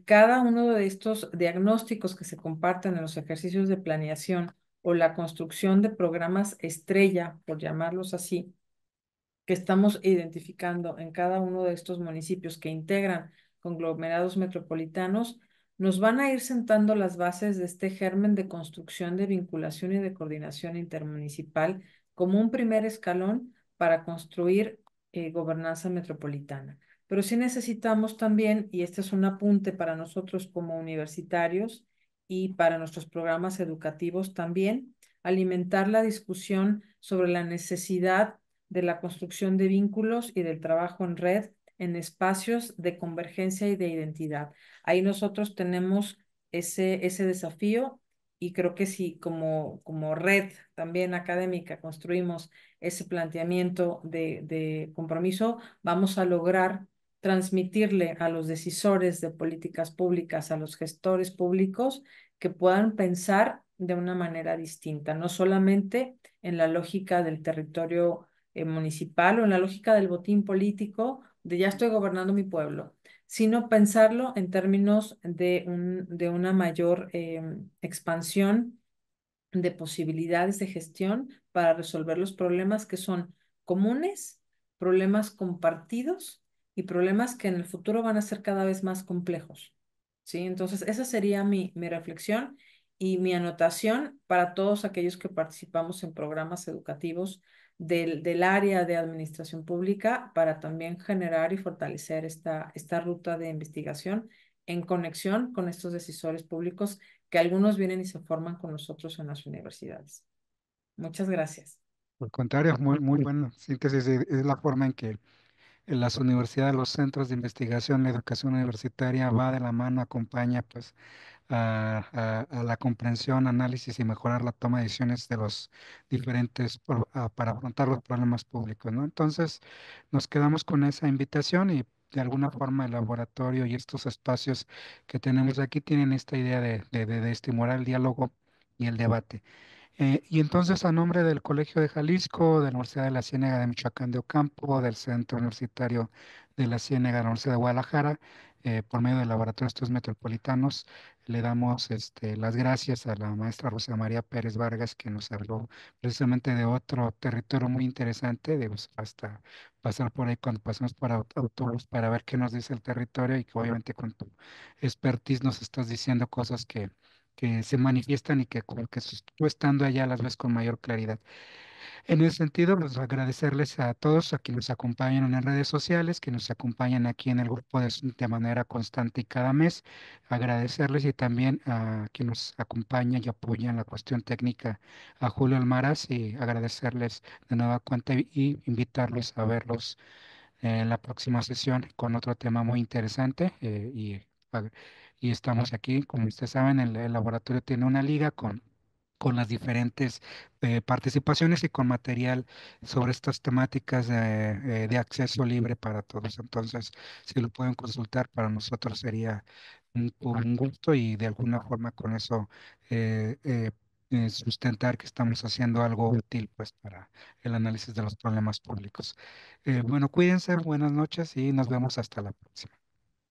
cada uno de estos diagnósticos que se comparten en los ejercicios de planeación o la construcción de programas estrella, por llamarlos así, que estamos identificando en cada uno de estos municipios que integran conglomerados metropolitanos, nos van a ir sentando las bases de este germen de construcción de vinculación y de coordinación intermunicipal como un primer escalón para construir gobernanza metropolitana. Pero sí necesitamos también, y este es un apunte para nosotros como universitarios y para nuestros programas educativos también, alimentar la discusión sobre la necesidad de la construcción de vínculos y del trabajo en red en espacios de convergencia y de identidad. Ahí nosotros tenemos ese desafío y creo que si como red también académica construimos ese planteamiento de compromiso, vamos a lograr transmitirle a los decisores de políticas públicas, a los gestores públicos, que puedan pensar de una manera distinta, no solamente en la lógica del territorio municipal o en la lógica del botín político de ya estoy gobernando mi pueblo, sino pensarlo en términos de una mayor expansión de posibilidades de gestión para resolver los problemas que son comunes, problemas compartidos y problemas que en el futuro van a ser cada vez más complejos. ¿Sí? Entonces, esa sería mi reflexión y mi anotación para todos aquellos que participamos en programas educativos del área de administración pública para también generar y fortalecer esta ruta de investigación en conexión con estos decisores públicos que algunos vienen y se forman con nosotros en las universidades. Muchas gracias. Por el contrario, muy buena síntesis, es la forma en que en las universidades, los centros de investigación, la educación universitaria va de la mano, acompaña pues a la comprensión, análisis y mejorar la toma de decisiones de los para afrontar los problemas públicos, ¿no? Entonces, nos quedamos con esa invitación y de alguna forma el laboratorio y estos espacios que tenemos aquí tienen esta idea de estimular el diálogo y el debate. Y entonces, a nombre del Colegio de Jalisco, de la Universidad de la Ciénega de Michoacán de Ocampo, del Centro Universitario de la Ciénega de la Universidad de Guadalajara, por medio del Laboratorio de Estudios Metropolitanos, le damos las gracias a la maestra Rosa María Pérez Vargas, que nos habló precisamente de otro territorio muy interesante, de pues, hasta pasar por ahí cuando pasamos por autobús para ver qué nos dice el territorio y que obviamente con tu expertise nos estás diciendo cosas que se manifiestan y que como que tú estando allá las ves con mayor claridad. En ese sentido, pues agradecerles a todos a quienes nos acompañan en redes sociales, que nos acompañan aquí en el grupo de manera constante y cada mes. Agradecerles y también a quienes nos acompañan y apoyan la cuestión técnica, a Julio Almaraz, y agradecerles de nueva cuenta y invitarlos a verlos en la próxima sesión con otro tema muy interesante ag- y estamos aquí, como ustedes saben, el laboratorio tiene una liga con las diferentes participaciones y con material sobre estas temáticas de acceso libre para todos. Entonces, si lo pueden consultar, para nosotros sería un gusto y de alguna forma con eso sustentar que estamos haciendo algo útil pues para el análisis de los problemas públicos. Bueno, cuídense, buenas noches y nos vemos hasta la próxima.